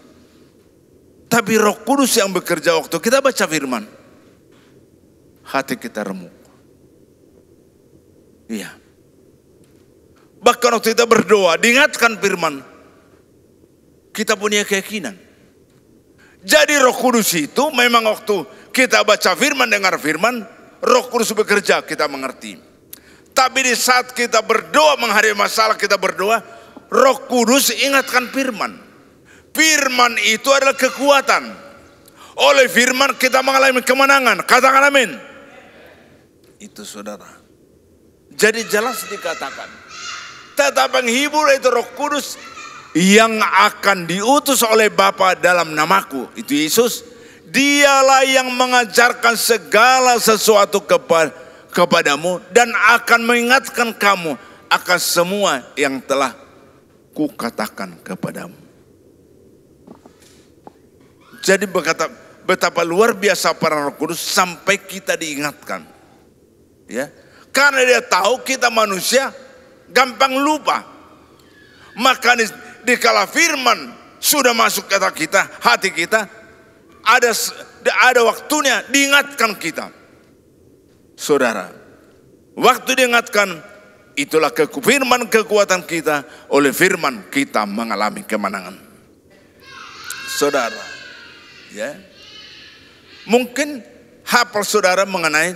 tapi Roh Kudus yang bekerja waktu kita baca firman. Hati kita remuk. Iya. Bahkan waktu kita berdoa, diingatkan firman, kita punya keyakinan. Jadi Roh Kudus itu memang waktu kita baca firman, dengar firman, Roh Kudus bekerja, kita mengerti. Tapi di saat kita berdoa menghadapi masalah, kita berdoa, Roh Kudus ingatkan firman. Firman itu adalah kekuatan. Oleh firman kita mengalami kemenangan. Katakan amin. Itu saudara. Jadi jelas dikatakan. Tetap penghibur itu Roh Kudus yang akan diutus oleh Bapa dalam namaku. Itu Yesus. Dialah yang mengajarkan segala sesuatu kepadamu dan akan mengingatkan kamu akan semua yang telah kukatakan kepadamu. Jadi betapa luar biasa para Roh Kudus sampai kita diingatkan. Ya. Karena dia tahu kita manusia gampang lupa. Maka dikala firman sudah masuk ke kita, hati kita, ada waktunya diingatkan kita. Saudara, waktu diingatkan, itulah firman kekuatan kita. Oleh firman kita mengalami kemenangan. Saudara, ya, mungkin hafal saudara mengenai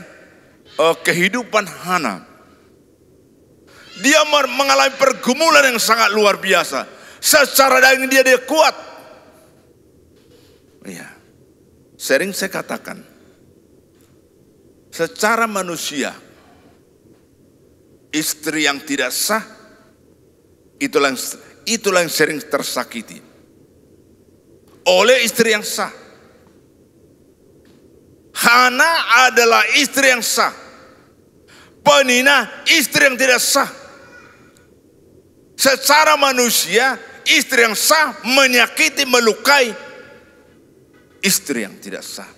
kehidupan Hana. Dia mengalami pergumulan yang sangat luar biasa. Secara daging dia kuat. Ya, sering saya katakan, secara manusia, istri yang tidak sah, itulah yang sering tersakiti oleh istri yang sah. Hana adalah istri yang sah. Penina istri yang tidak sah. Secara manusia, istri yang sah menyakiti, melukai istri yang tidak sah.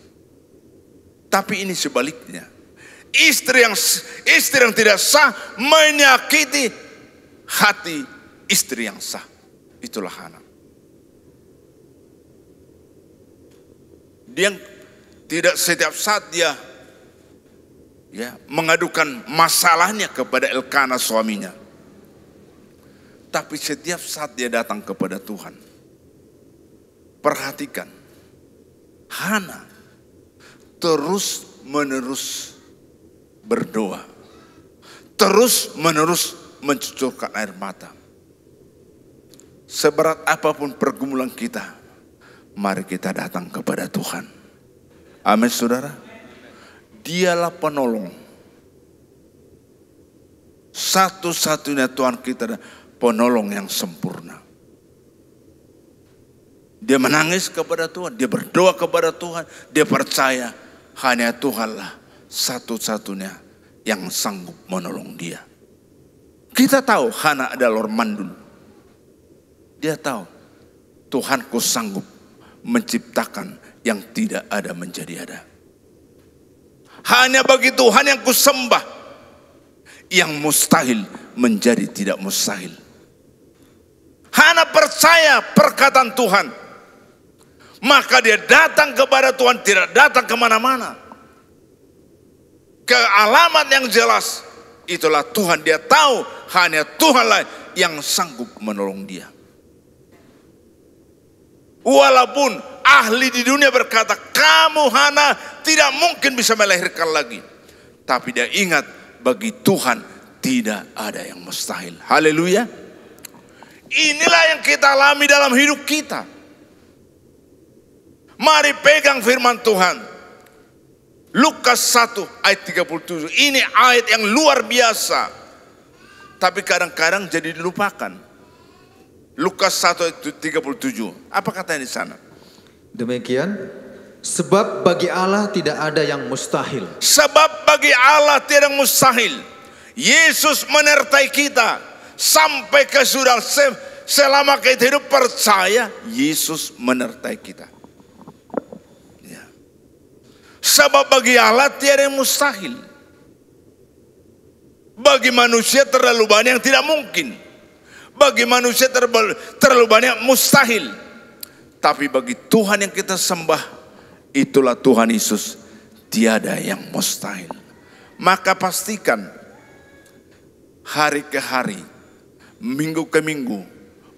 Tapi ini sebaliknya. Istri yang tidak sah menyakiti hati istri yang sah. Itulah Hana. Dia tidak setiap saat dia mengadukan masalahnya kepada Elkana suaminya. Tapi setiap saat dia datang kepada Tuhan. Perhatikan, Hana terus menerus berdoa, terus menerus mencucurkan air mata. Seberat apapun pergumulan kita, mari kita datang kepada Tuhan. Amin saudara. Dialah penolong. Satu-satunya Tuhan kita, penolong yang sempurna. Dia menangis kepada Tuhan, dia berdoa kepada Tuhan, dia percaya hanya Tuhanlah satu-satunya yang sanggup menolong dia. Kita tahu Hana adalah orang mandul. Dia tahu Tuhanku sanggup menciptakan yang tidak ada menjadi ada. Hanya bagi Tuhan yang kusembah, yang mustahil menjadi tidak mustahil. Hana percaya perkataan Tuhan. Maka dia datang kepada Tuhan, tidak datang kemana-mana. Ke alamat yang jelas, itulah Tuhan. Dia tahu hanya Tuhanlah yang sanggup menolong dia. Walaupun ahli di dunia berkata, kamu Hana tidak mungkin bisa melahirkan lagi. Tapi dia ingat, bagi Tuhan tidak ada yang mustahil. Haleluya. Inilah yang kita alami dalam hidup kita. Mari pegang firman Tuhan. Lukas 1 ayat 37. Ini ayat yang luar biasa. Tapi kadang-kadang jadi dilupakan. Lukas 1 ayat 37. Apa katanya di sana? Demikian, sebab bagi Allah tidak ada yang mustahil. Sebab bagi Allah tidak mustahil. Yesus menyertai kita sampai ke sudah selama kita hidup percaya Yesus menyertai kita. Ya. Sebab bagi Allah tidak yang mustahil. Bagi manusia terlalu banyak yang tidak mungkin. Bagi manusia terlalu banyak mustahil. Tapi bagi Tuhan yang kita sembah, itulah Tuhan Yesus, tiada yang mustahil. Maka pastikan hari ke hari, minggu ke minggu,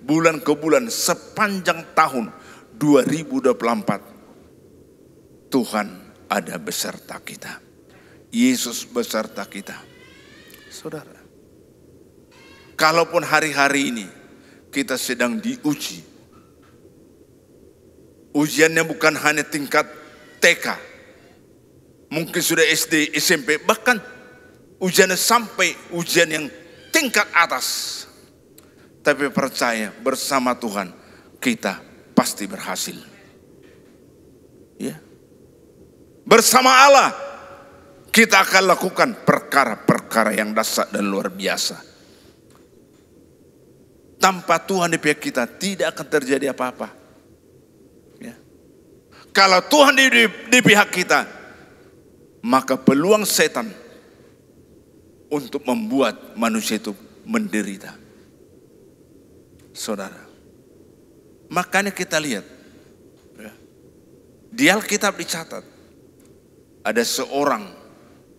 bulan ke bulan, sepanjang tahun 2024, Tuhan ada beserta kita. Yesus beserta kita. Saudara, kalaupun hari-hari ini kita sedang diuji. Ujiannya bukan hanya tingkat TK, mungkin sudah SD, SMP, bahkan ujiannya sampai ujian yang tingkat atas. Tapi percaya bersama Tuhan kita pasti berhasil. Ya. Bersama Allah kita akan lakukan perkara-perkara yang dahsyat dan luar biasa. Tanpa Tuhan di pihak kita tidak akan terjadi apa-apa. Ya. Kalau Tuhan di pihak kita, maka peluang setan untuk membuat manusia itu menderita. Saudara, makanya kita lihat ya, di Alkitab dicatat ada seorang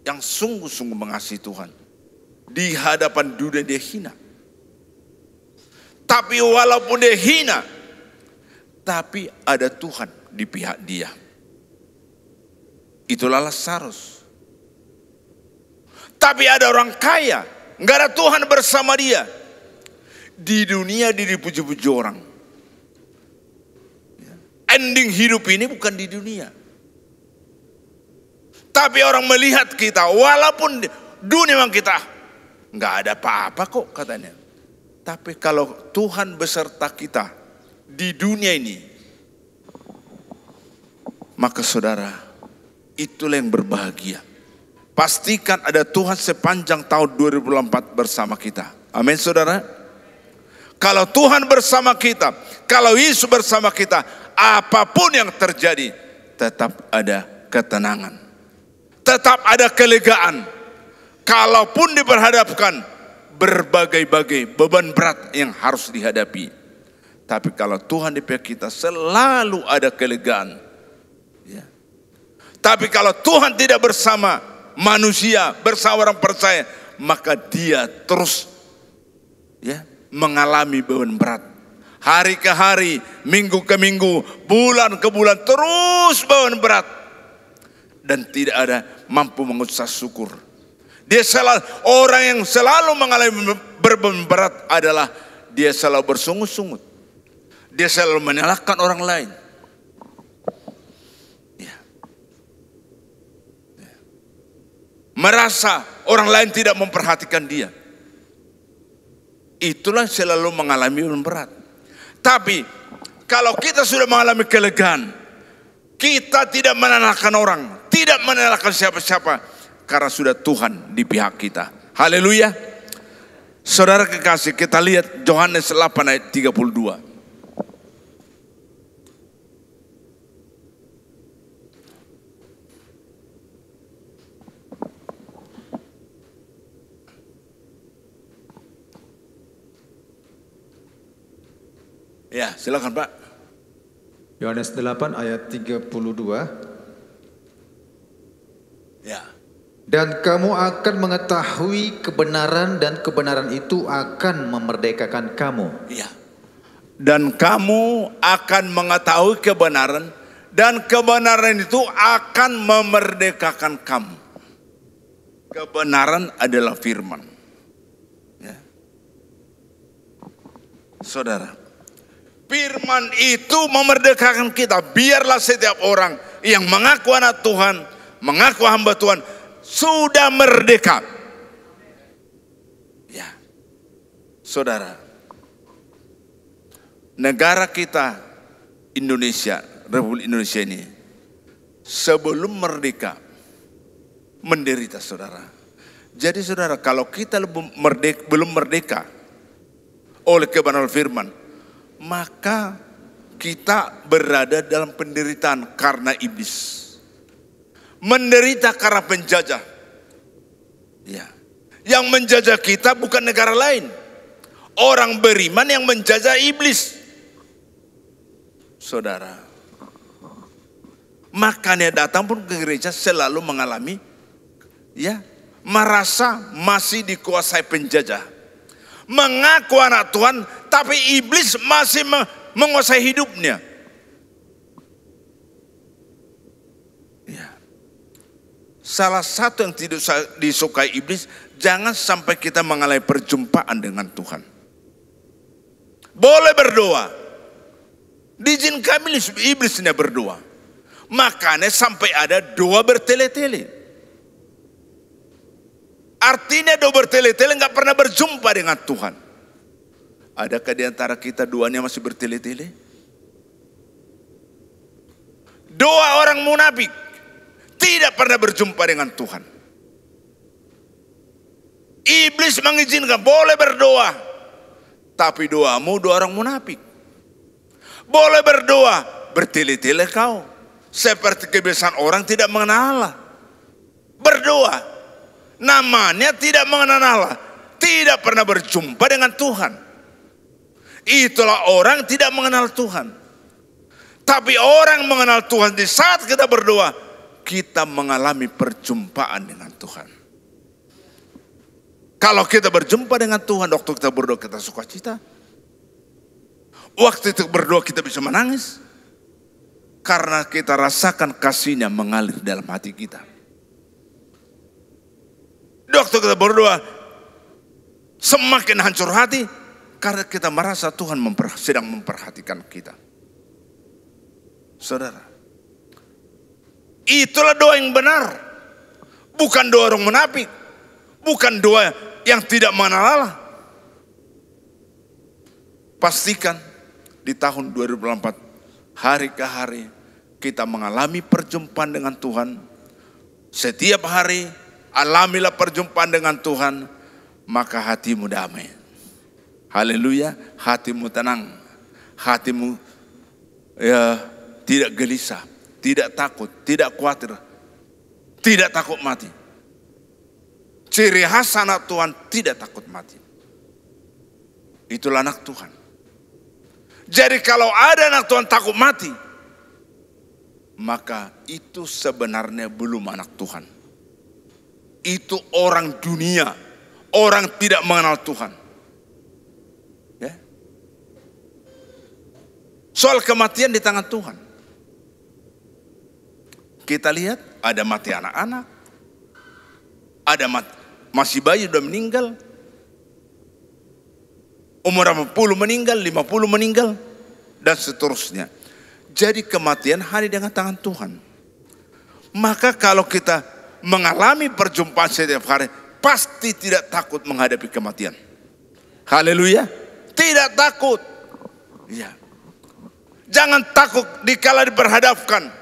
yang sungguh-sungguh mengasihi Tuhan. Di hadapan dunia dia hina. Tapi walaupun dia hina, tapi ada Tuhan di pihak dia. Itulah Lazarus. Tapi ada orang kaya, nggak ada Tuhan bersama dia. Di dunia dia dipuji-puji orang. Ending hidup ini bukan di dunia. Tapi orang melihat kita, walaupun dunia memang kita nggak ada apa-apa kok katanya. Tapi kalau Tuhan beserta kita di dunia ini, maka saudara, itulah yang berbahagia. Pastikan ada Tuhan sepanjang tahun 2024 bersama kita. Amin saudara. Kalau Tuhan bersama kita, kalau Yesus bersama kita, apapun yang terjadi, tetap ada ketenangan. Tetap ada kelegaan. Kalaupun diperhadapkan berbagai-bagai beban berat yang harus dihadapi. Tapi kalau Tuhan di pihak kita, selalu ada kelegaan. Ya. Tapi kalau Tuhan tidak bersama manusia, bersama orang percaya, maka dia terus ya, mengalami beban berat. Hari ke hari, minggu ke minggu, bulan ke bulan, terus beban berat. Dan tidak ada mampu mengucap syukur. Dia selalu, orang yang selalu mengalami beban berat adalah dia selalu bersungut-sungut. Dia selalu menyalahkan orang lain. Ya. Ya. Merasa orang lain tidak memperhatikan dia. Itulah selalu mengalami beban berat. Tapi kalau kita sudah mengalami kelegaan, kita tidak menyalahkan orang, tidak menyalahkan siapa-siapa, karena sudah Tuhan di pihak kita. Haleluya. Saudara kekasih, kita lihat Yohanes 8 ayat 32. Ya, silakan Pak. Yohanes 8 ayat 32. Ya. Dan kamu akan mengetahui kebenaran dan kebenaran itu akan memerdekakan kamu. Ya. Dan kamu akan mengetahui kebenaran dan kebenaran itu akan memerdekakan kamu. Kebenaran adalah firman. Ya. Saudara, firman itu memerdekakan kita. Biarlah setiap orang yang mengaku anak Tuhan, mengaku hamba Tuhan, sudah merdeka. Ya, saudara, negara kita Indonesia, Republik Indonesia ini, sebelum merdeka, menderita saudara. Jadi saudara, kalau kita belum merdeka oleh kebenaran firman, maka kita berada dalam penderitaan karena iblis. Menderita karena penjajah. Ya. Yang menjajah kita bukan negara lain. Orang beriman yang menjajah iblis. Saudara. Makanya datang pun ke gereja selalu mengalami ya, merasa masih dikuasai penjajah. Mengaku anak Tuhan, tapi iblis masih menguasai hidupnya. Ya. Salah satu yang tidak disukai iblis, jangan sampai kita mengalami perjumpaan dengan Tuhan. boleh berdoa. Diizinkan iblisnya berdoa. Makanya sampai ada doa bertele-tele. Artinya doa bertele-tele nggak pernah berjumpa dengan Tuhan. Adakah di antara kita doanya masih bertele-tele? Doa orang munafik tidak pernah berjumpa dengan Tuhan. Iblis mengizinkan boleh berdoa, tapi doamu doa orang munafik. Boleh berdoa, bertele-tele kau. Seperti kebiasaan orang tidak mengenal Allah. Berdoa, namanya tidak mengenal Allah. Tidak pernah berjumpa dengan Tuhan. Itulah orang tidak mengenal Tuhan. Tapi orang mengenal Tuhan di saat kita berdoa, kita mengalami perjumpaan dengan Tuhan. Kalau kita berjumpa dengan Tuhan, waktu kita berdoa kita sukacita. Waktu itu berdoa kita bisa menangis. Karena kita rasakan kasih-Nya mengalir dalam hati kita. Waktu kita berdoa semakin hancur hati. Karena kita merasa Tuhan sedang memperhatikan kita. Saudara, itulah doa yang benar. Bukan doa orang munafik. Bukan doa yang tidak mengenal Allah. Pastikan di tahun 2024 hari ke hari kita mengalami perjumpaan dengan Tuhan. Setiap hari alamilah perjumpaan dengan Tuhan, maka hatimu damai. Haleluya, hatimu tenang. Hatimu tidak gelisah, tidak takut, tidak khawatir, tidak takut mati. Ciri khas anak Tuhan tidak takut mati. Itulah anak Tuhan. Jadi kalau ada anak Tuhan takut mati, maka itu sebenarnya belum anak Tuhan. Itu orang dunia, orang tidak mengenal Tuhan. Ya. Soal kematian di tangan Tuhan. Kita lihat ada mati anak-anak, ada masih bayi sudah meninggal. Umur 40 meninggal, 50 meninggal, dan seterusnya. Jadi kematian hari dengan tangan Tuhan. Maka kalau kita mengalami perjumpaan setiap hari, pasti tidak takut menghadapi kematian. Haleluya. Tidak takut. Ya. Jangan takut dikala diperhadapkan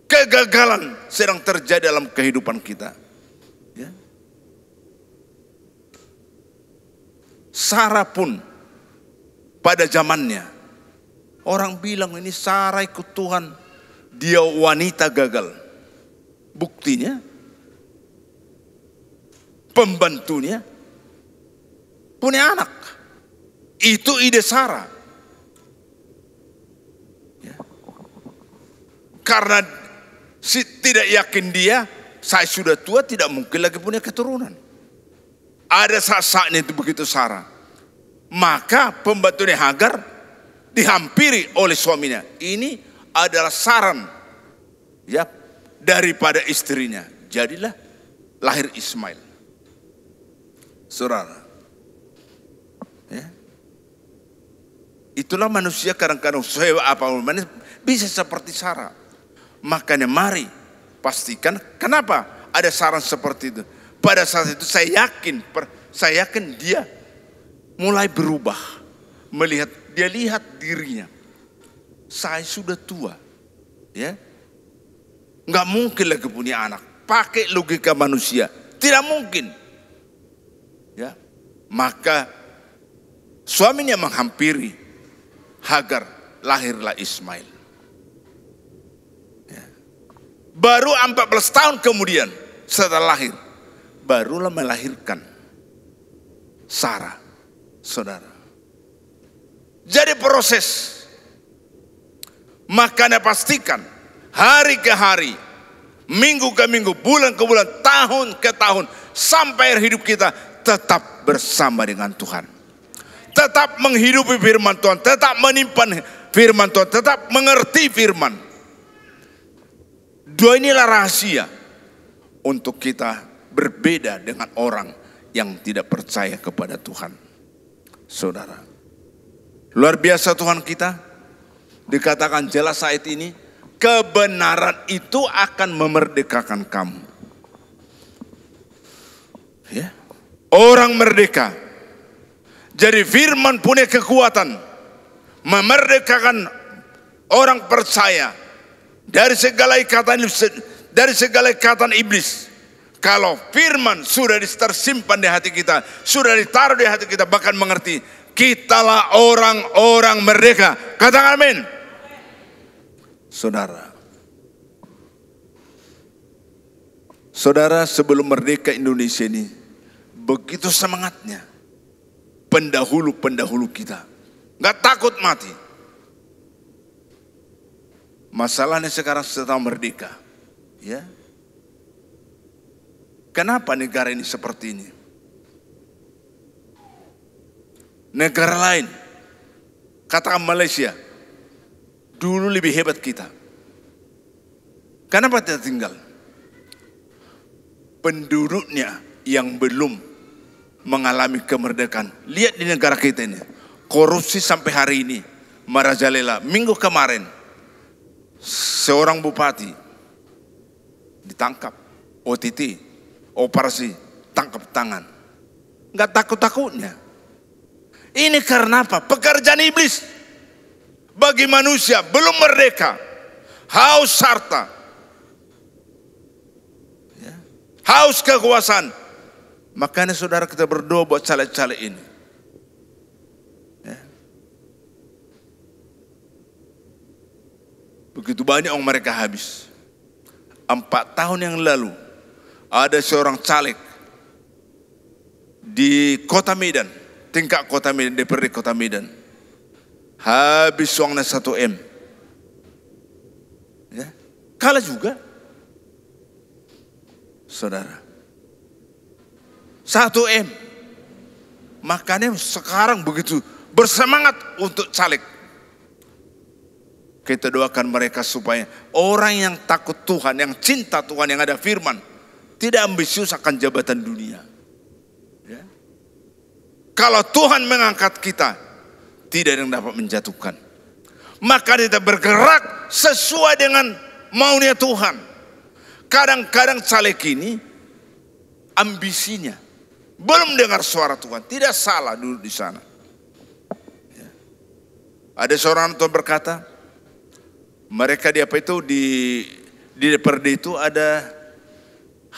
kegagalan sedang terjadi dalam kehidupan kita. Ya. Sarah pun pada zamannya orang bilang ini Sarah ikut Tuhan, dia wanita gagal. Buktinya pembantunya punya anak. Itu ide Sarah. Ya. Karena tidak yakin dia, saya sudah tua tidak mungkin lagi punya keturunan. Ada saat-saatnya itu begitu Sarah. Maka pembantunya Hagar dihampiri oleh suaminya. Ini adalah saran ya daripada istrinya. Jadilah lahir Ismail. Saudara. Ya. Itulah manusia kadang-kadang bisa seperti Sarah. Makanya mari pastikan kenapa ada saran seperti itu. Pada saat itu saya yakin dia mulai berubah. Dia lihat dirinya. Saya sudah tua. Ya. Nggak mungkin lagi punya anak. Pakai logika manusia. Tidak mungkin. Ya. Maka suaminya menghampiri Hagar. Lahirlah Ismail. Ya. Baru 14 tahun kemudian setelah lahir. Barulah melahirkan Sarah, saudara. Jadi proses. Makanya pastikan hari ke hari, minggu ke minggu, bulan ke bulan, tahun ke tahun, sampai akhir hidup kita tetap bersama dengan Tuhan. Tetap menghidupi firman Tuhan, tetap menyimpan firman Tuhan, tetap mengerti firman. Dua inilah rahasia untuk kita berbeda dengan orang yang tidak percaya kepada Tuhan. Saudara. Luar biasa Tuhan kita. Dikatakan jelas ayat ini, kebenaran itu akan memerdekakan kamu. Ya. Orang merdeka. Jadi firman punya kekuatan memerdekakan orang percaya dari segala ikatan iblis. Kalau firman sudah tersimpan di hati kita, sudah ditaruh di hati kita, bahkan mengerti, kitalah orang-orang merdeka. Katakan amin. Saudara, sebelum merdeka Indonesia ini begitu semangatnya pendahulu-pendahulu kita, nggak takut mati. Masalahnya sekarang setelah merdeka, ya. Kenapa negara ini seperti ini? Negara lain, katakan Malaysia, dulu lebih hebat kita. Kenapa tidak tinggal? Penduduknya yang belum mengalami kemerdekaan. Lihat di negara kita ini, korupsi sampai hari ini merajalela. Minggu kemarin, seorang bupati ditangkap, OTT, operasi tangkap tangan. Nggak takut-takutnya. Ini karena apa? Pekerjaan iblis. Bagi manusia belum merdeka, haus harta, ya, haus kekuasaan. Makanya saudara kita berdoa buat caleg-caleg ini. Ya. Begitu banyak yang mereka habis. 4 tahun yang lalu ada seorang caleg di Kota Medan, tingkat Kota Medan, DPRD Kota Medan, habis uangnya 1 M. Ya. Kalah juga, saudara, 1 M. Makanya sekarang begitu bersemangat untuk caleg. Kita doakan mereka supaya orang yang takut Tuhan, yang cinta Tuhan, yang ada firman, tidak ambisius akan jabatan dunia. Ya. Kalau Tuhan mengangkat kita, tidak ada yang dapat menjatuhkan. Maka kita bergerak sesuai dengan maunya Tuhan. Kadang-kadang caleg ini ambisinya belum dengar suara Tuhan, tidak salah dulu di sana. Ya. Ada seorang Tuhan berkata, mereka di apa itu di DPRD itu ada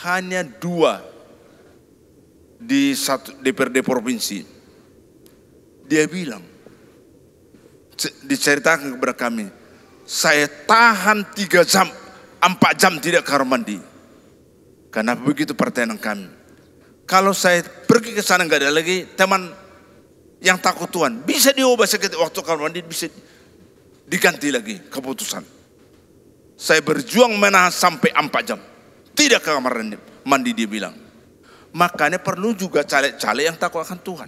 hanya 2 di satu DPRD provinsi. Dia bilang, diceritakan kepada kami, saya tahan 3 jam, 4 jam tidak kamar mandi. Karena begitu pertanyaan kami. Kalau saya pergi ke sana nggak ada lagi teman yang takut Tuhan, bisa diubah sedikit waktu kamar mandi, bisa diganti lagi keputusan. Saya berjuang menahan sampai 4 jam. Tidak ke kamar mandi, dia bilang. Makanya perlu juga caleg-caleg yang takut akan Tuhan.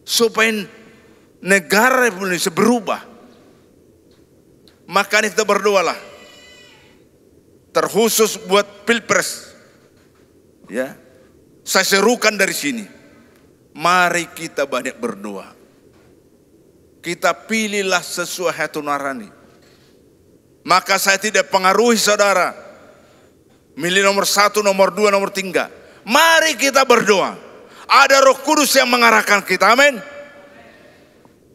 Supaya negara Indonesia berubah. Makanya kita berdoalah. Terkhusus buat Pilpres. Ya. Saya serukan dari sini. Mari kita banyak berdoa. Kita pilihlah sesuai hati nurani. Maka saya tidak pengaruhi saudara. Milih nomor 1, nomor 2, nomor 3. Mari kita berdoa. Ada Roh Kudus yang mengarahkan kita. Amin.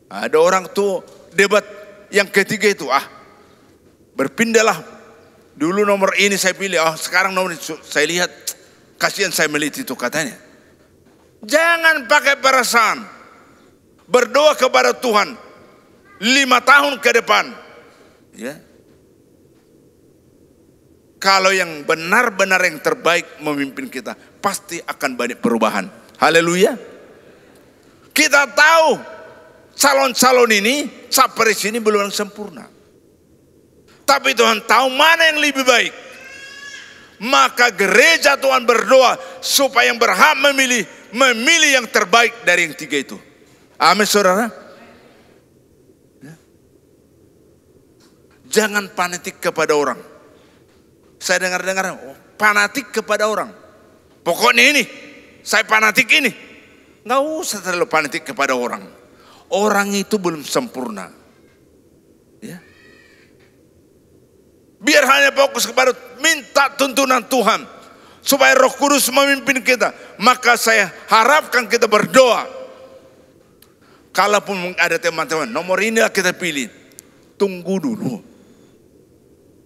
Ada orang tuh debat yang ketiga itu. Berpindahlah. Dulu nomor ini saya pilih. Sekarang nomor itu. Saya lihat. Kasihan saya melihat itu katanya. Jangan pakai perasaan. Berdoa kepada Tuhan 5 tahun ke depan. Ya. Kalau yang benar-benar yang terbaik memimpin kita, pasti akan banyak perubahan. Haleluya. Kita tahu calon-calon ini, capres ini belum sempurna. Tapi Tuhan tahu mana yang lebih baik. Maka gereja Tuhan berdoa supaya yang berhak memilih yang terbaik dari yang 3 itu. Amin saudara. Ya. Jangan fanatik kepada orang. Saya dengar-dengar, fanatik kepada orang. Pokoknya ini, saya fanatik ini. Nggak usah terlalu fanatik kepada orang. orang itu belum sempurna. Ya. Biar hanya fokus kepada minta tuntunan Tuhan supaya Roh Kudus memimpin kita. Maka saya harapkan kita berdoa. Kalaupun ada teman-teman, nomor inilah kita pilih. Tunggu dulu.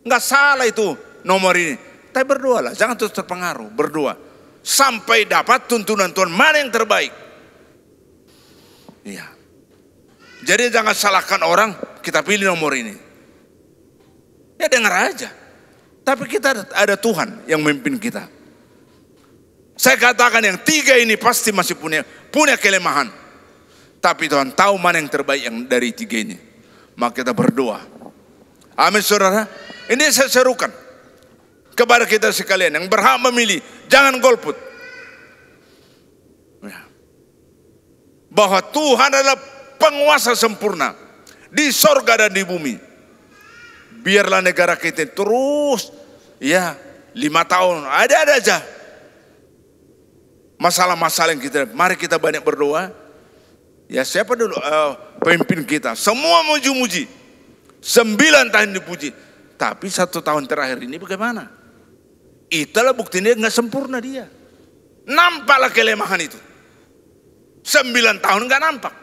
Nggak salah itu nomor ini. Tapi berdoalah, jangan terus terpengaruh. Berdoa. Sampai dapat tuntunan Tuhan mana yang terbaik. Iya. Jadi jangan salahkan orang, kita pilih nomor ini. Ya dengar aja. Tapi kita ada Tuhan yang memimpin kita. Saya katakan yang 3 ini pasti masih punya kelemahan. Tapi Tuhan tahu mana yang terbaik yang dari 3 ini. Maka kita berdoa. Amin saudara. Ini saya serukan kepada kita sekalian yang berhak memilih. Jangan golput. Bahwa Tuhan adalah penguasa sempurna. Di sorga dan di bumi. Biarlah negara kita terus. Ya 5 tahun. Ada aja. Masalah-masalah yang kita. Mari kita banyak berdoa. Ya siapa dulu pemimpin kita. Semua muji-muji. 9 tahun dipuji. Tapi 1 tahun terakhir ini bagaimana? Itulah bukti dia nggak sempurna dia. Nampaklah kelemahan itu. 9 tahun nggak nampak.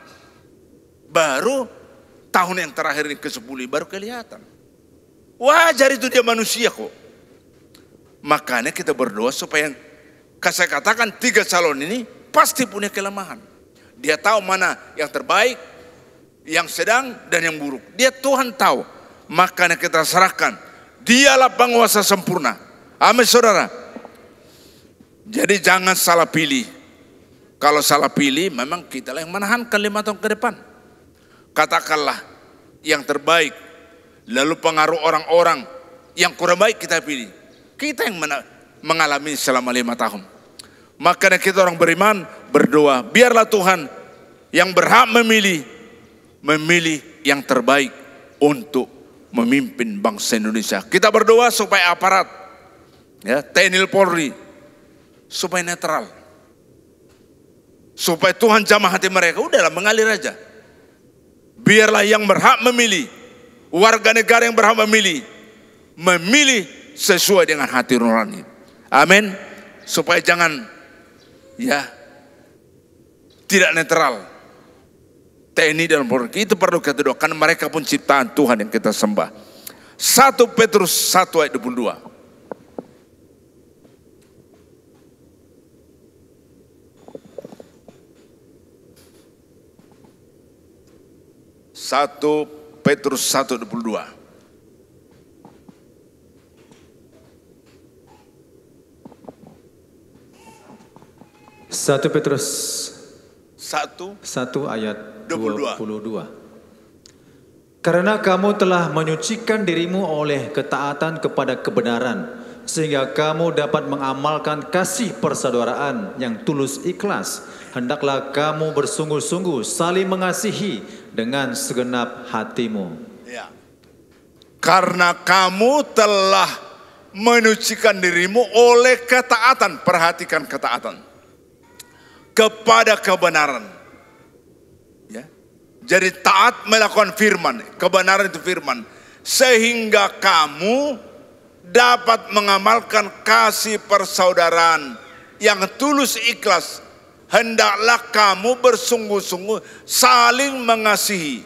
Baru tahun yang terakhir ini ke-10 baru kelihatan. Wajar itu dia manusia kok. Makanya kita berdoa supaya saya katakan 3 calon ini pasti punya kelemahan. Dia tahu mana yang terbaik, yang sedang, dan yang buruk. Dia Tuhan tahu. Makanya kita serahkan. Dialah penguasa sempurna. Amin saudara. Jadi jangan salah pilih. Kalau salah pilih memang kita yang menahankan 5 tahun ke depan. Katakanlah yang terbaik. Lalu pengaruh orang-orang yang kurang baik kita pilih. Kita yang mengalami selama 5 tahun. Makanya kita orang beriman berdoa, biarlah Tuhan yang berhak memilih yang terbaik untuk memimpin bangsa Indonesia. Kita berdoa supaya aparat ya, TNI Polri supaya netral. Supaya Tuhan jamah hati mereka, udahlah mengalir aja. Biarlah yang berhak memilih, warga negara yang berhak memilih sesuai dengan hati nurani. Amin. Supaya jangan ya tidak netral. TNI dan Polri itu perlu kita doakan, mereka pun ciptaan Tuhan yang kita sembah. 1 Petrus 1 ayat 22. 1 Petrus 1:22. Satu Petrus 1 ayat 22. 22. Karena kamu telah menyucikan dirimu oleh ketaatan kepada kebenaran, sehingga kamu dapat mengamalkan kasih persaudaraan yang tulus ikhlas. Hendaklah kamu bersungguh-sungguh saling mengasihi dengan segenap hatimu. Ya. Karena kamu telah menyucikan dirimu oleh ketaatan, perhatikan ketaatan, kepada kebenaran. Ya. Jadi taat melakukan firman, kebenaran itu firman, sehingga kamu dapat mengamalkan kasih persaudaraan yang tulus ikhlas. Hendaklah kamu bersungguh-sungguh saling mengasihi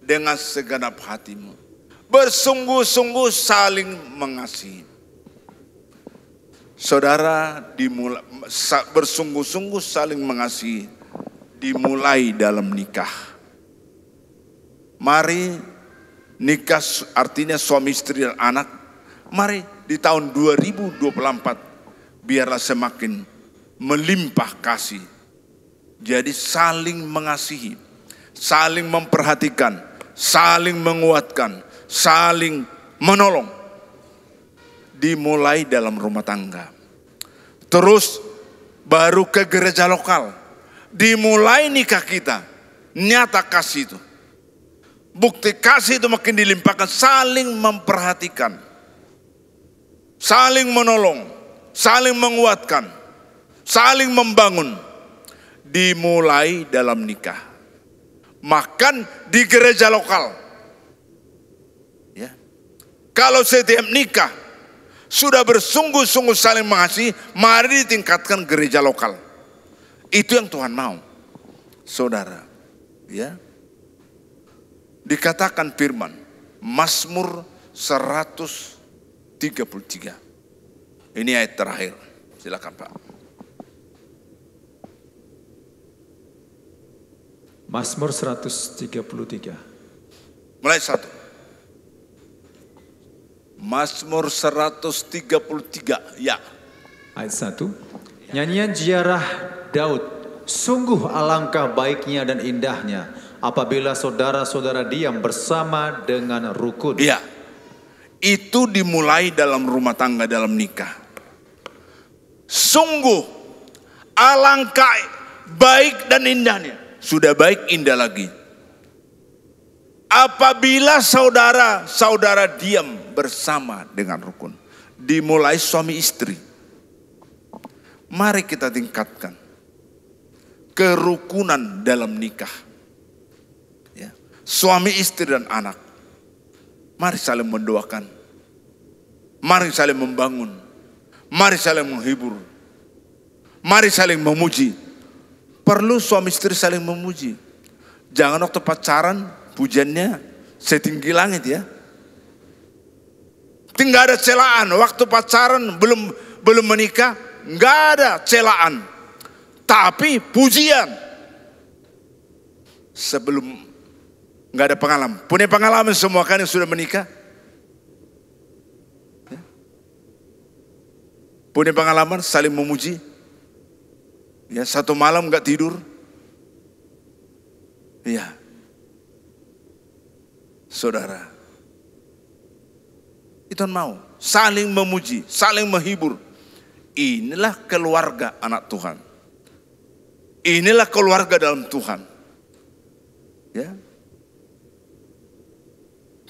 dengan segenap hatimu. Bersungguh-sungguh saling mengasihi. Saudara, bersungguh-sungguh saling mengasihi dimulai dalam nikah. Mari nikah artinya suami istri dan anak. Mari di tahun 2024 biarlah semakin melimpah kasih. Jadi saling mengasihi, saling memperhatikan, saling menguatkan, saling menolong. Dimulai dalam rumah tangga. Terus baru ke gereja lokal. Dimulai nikah kita. Nyata kasih itu. Bukti kasih itu makin dilimpahkan, saling memperhatikan, saling menolong, saling menguatkan, saling membangun. Dimulai dalam nikah. makan di gereja lokal. Ya. Kalau setiap nikah sudah bersungguh-sungguh saling mengasihi, mari ditingkatkan gereja lokal. Itu yang Tuhan mau, saudara. Ya, dikatakan firman Mazmur 133. Ini ayat terakhir. Silakan Pak. Mazmur 133. Mulai 1. Mazmur 133, ya. Ayat 1. Nyanyian ziarah Daud. Sungguh alangkah baiknya dan indahnya apabila saudara-saudara diam bersama dengan rukun. Iya. Itu dimulai dalam rumah tangga, dalam nikah. Sungguh alangkah baik dan indahnya. Sudah baik, indah lagi. Apabila saudara-saudara diam bersama dengan rukun. Dimulai suami istri. Mari kita tingkatkan kerukunan dalam nikah. Ya. Suami istri dan anak. Mari saling mendoakan. Mari saling membangun. Mari saling menghibur. Mari saling memuji. Perlu suami istri saling memuji. Jangan waktu pacaran pujiannya setinggi langit ya. Tidak ada celaan. Waktu pacaran belum menikah, nggak ada celaan. Tapi pujian. Sebelum nggak ada pengalaman. Punya pengalaman semua kan yang sudah menikah? Ya. Punya pengalaman saling memuji? Ya, satu malam nggak tidur? Iya. Saudara, itu mau saling memuji, saling menghibur. Inilah keluarga anak Tuhan. Inilah keluarga dalam Tuhan. Ya.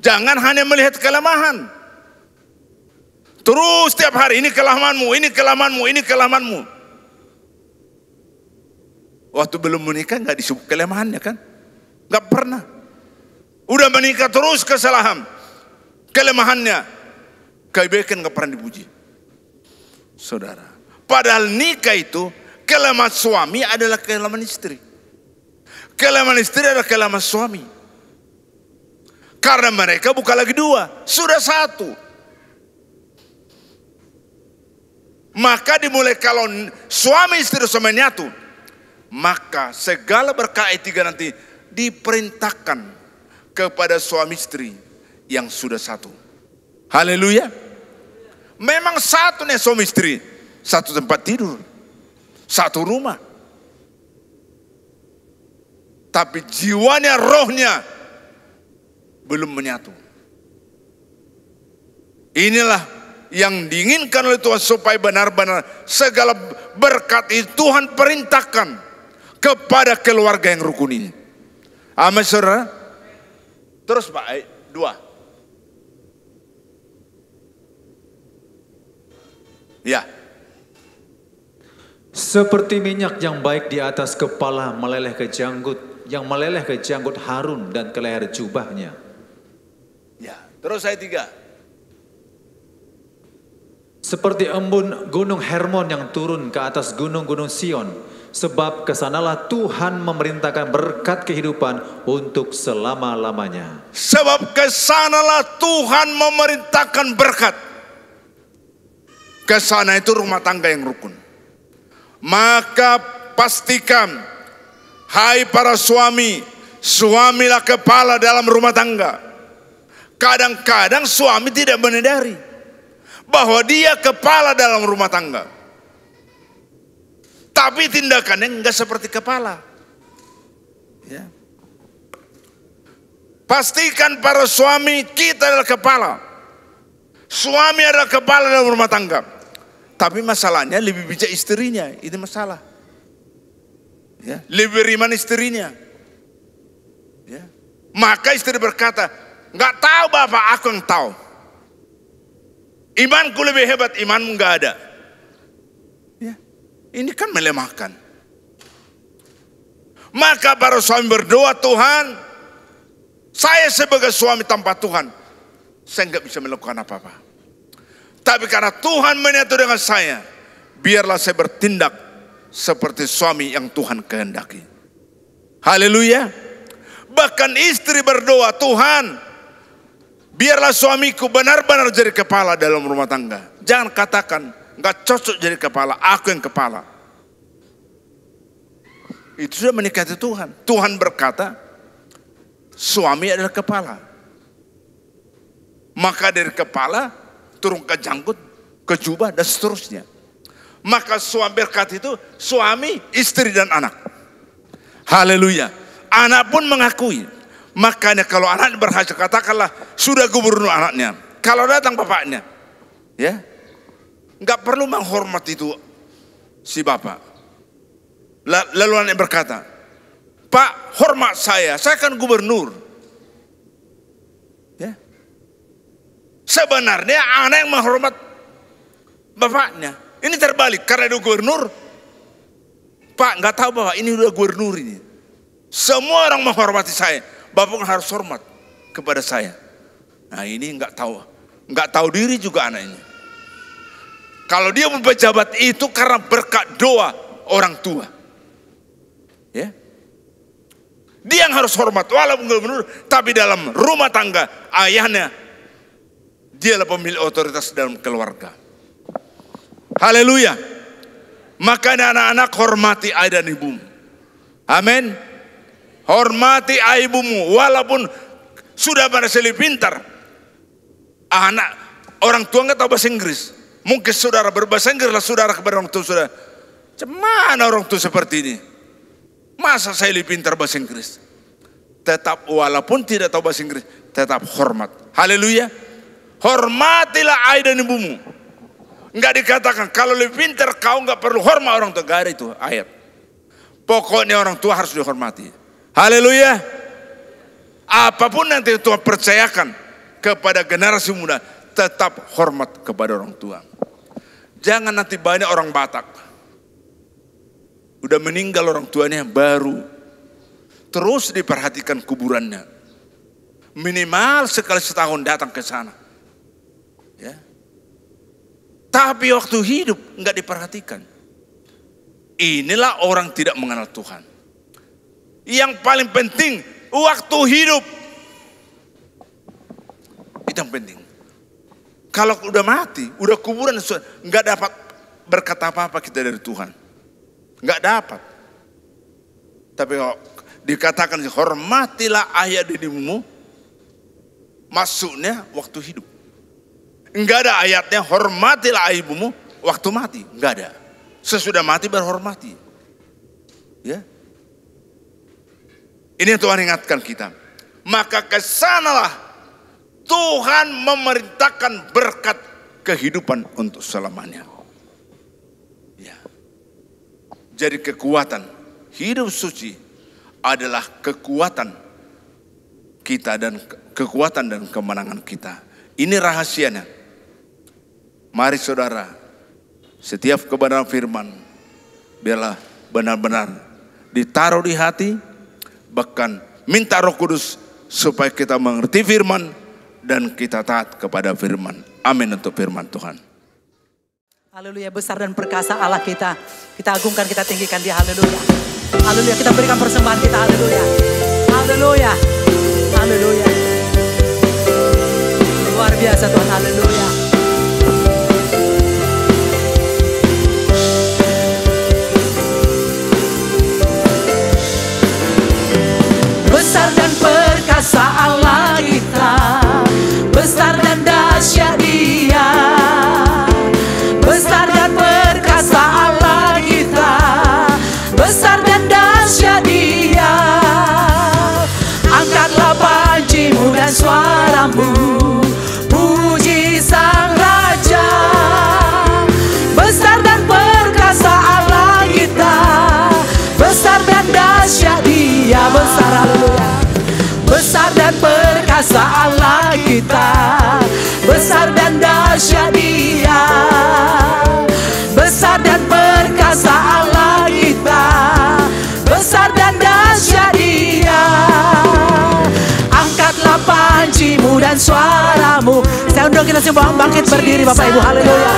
Jangan hanya melihat kelemahan. Terus setiap hari ini kelemahanmu, ini kelemahanmu, ini kelemahanmu. Waktu belum menikah nggak disebut kelemahannya kan? Nggak pernah. Udah menikah terus kesalahan, kelemahannya, kebaikan nggak pernah dipuji. Saudara, padahal nikah itu kelemahan suami adalah kelemahan istri. Kelemahan istri adalah kelemahan suami. Karena mereka bukan lagi dua, sudah satu. Maka dimulai kalau suami istri sama menyatu, maka segala berkah tiga nanti diperintahkan kepada suami istri yang sudah satu. Haleluya. Memang satu nih suami istri. Satu tempat tidur. Satu rumah. Tapi jiwanya, rohnya belum menyatu. Inilah yang diinginkan oleh Tuhan supaya benar-benar segala berkat itu Tuhan perintahkan kepada keluarga yang rukun ini. Amin saudara. Terus Pak, 2. Ya. Seperti minyak yang baik di atas kepala meleleh ke janggut, yang meleleh ke janggut Harun dan ke leher jubahnya. Ya. Terus ayat 3. Seperti embun gunung Hermon yang turun ke atas gunung-gunung Sion. Sebab kesanalah Tuhan memerintahkan berkat kehidupan untuk selama-lamanya. Sebab kesanalah Tuhan memerintahkan berkat. Kesana itu rumah tangga yang rukun. Maka pastikan, hai para suami, suamilah kepala dalam rumah tangga. Kadang-kadang suami tidak menyadari bahwa dia kepala dalam rumah tangga. Tapi tindakannya enggak seperti kepala. Ya. Pastikan para suami kita adalah kepala. Suami adalah kepala dalam rumah tangga. Tapi masalahnya lebih bijak istrinya. Ini masalah. Ya. Lebih beriman istrinya. Ya. Maka istri berkata, enggak tahu Bapak, aku yang tahu. Imanku lebih hebat, imanmu enggak ada. Ini kan melemahkan. Maka para suami berdoa, Tuhan, saya sebagai suami tanpa Tuhan, saya nggak bisa melakukan apa-apa. Tapi karena Tuhan menyatu dengan saya, biarlah saya bertindak seperti suami yang Tuhan kehendaki. Haleluya. Bahkan istri berdoa, Tuhan, biarlah suamiku benar-benar jadi kepala dalam rumah tangga. Jangan katakan, nggak cocok jadi kepala, aku yang kepala. Itu sudah mendekati Tuhan. Tuhan berkata, suami adalah kepala. Maka dari kepala turun ke janggut, ke jubah dan seterusnya. Maka suami berkata itu suami, istri dan anak. Haleluya. Anak pun mengakui. Makanya kalau anak berhasil, katakanlah sudah gubernur anaknya. Kalau datang bapaknya, ya, nggak perlu menghormati itu si bapak. Lalu anak berkata, Pak, hormat saya kan gubernur. Ya. Sebenarnya anak yang menghormat bapaknya. Ini terbalik, karena dia gubernur. Pak, nggak tahu bahwa ini udah gubernur ini. Semua orang menghormati saya, bapak harus hormat kepada saya. Nah ini nggak tahu diri juga anak ini. Kalau dia berpejabat itu karena berkat doa orang tua. Ya. Dia yang harus hormat walaupun gubernur, tapi dalam rumah tangga ayahnya dialah pemilik otoritas dalam keluarga. Haleluya. Makanya anak-anak hormati ayah dan ibumu. Amin. Hormati ayah ibumu walaupun sudah berhasil pintar. Anak orang tua nggak tahu bahasa Inggris. Mungkin saudara berbahasa Inggris lah saudara kepada orang tua saudara. Cemana orang tua seperti ini? Masa saya lebih pintar bahasa Inggris? Tetap walaupun tidak tahu bahasa Inggris, tetap hormat. Haleluya. Hormatilah ayah dan ibumu. Enggak dikatakan kalau lebih pintar kau enggak perlu hormat orang tua. Gak ada itu ayat. Pokoknya orang tua harus dihormati. Haleluya. Apapun nanti Tuhan percayakan kepada generasi muda, tetap hormat kepada orang tua. Jangan nanti banyak orang Batak udah meninggal orang tuanya baru terus diperhatikan kuburannya. Minimal sekali setahun datang ke sana. Ya. Tapi waktu hidup nggak diperhatikan. Inilah orang tidak mengenal Tuhan. Yang paling penting waktu hidup. Itu yang penting. Kalau udah mati, udah kuburan, nggak dapat berkata apa-apa kita dari Tuhan. Nggak dapat. Tapi kalau dikatakan hormatilah ayah dan ibumu, maksudnya waktu hidup. Enggak ada ayatnya hormatilah ayah ibumu waktu mati. Enggak ada. Sesudah mati berhormati. Ya. Ini yang Tuhan ingatkan kita. Maka kesanalah Tuhan memerintahkan berkat kehidupan untuk selamanya. Jadi kekuatan hidup suci adalah kekuatan kita dan kekuatan dan kemenangan kita. Ini rahasianya. Mari saudara, setiap kebenaran firman biarlah benar-benar ditaruh di hati, bahkan minta Roh Kudus supaya kita mengerti firman dan kita taat kepada firman. Amin untuk firman Tuhan. Haleluya, besar dan perkasa Allah kita. Kita agungkan, kita tinggikan dia. Haleluya. Haleluya, kita berikan persembahan kita. Haleluya. Haleluya. Haleluya. Luar biasa Tuhan. Haleluya. Besar dan perkasa Allah kita. Besar dan dahsyat dia. Besar dan perkasa Allah kita. Besar dan dahsyat dia. Angkatlah pancimu dan suaramu, puji Sang Raja. Besar dan perkasa Allah kita. Besar dan dahsyat dia. Besar, haleluya. Besar dan perkasa Allah kita. Besar dan dahsyat dia. Besar dan perkasa Allah kita. Besar dan dahsyat janjimu dan suaramu. Saya undang kita semua bangkit berdiri Bapak Ibu, haleluya.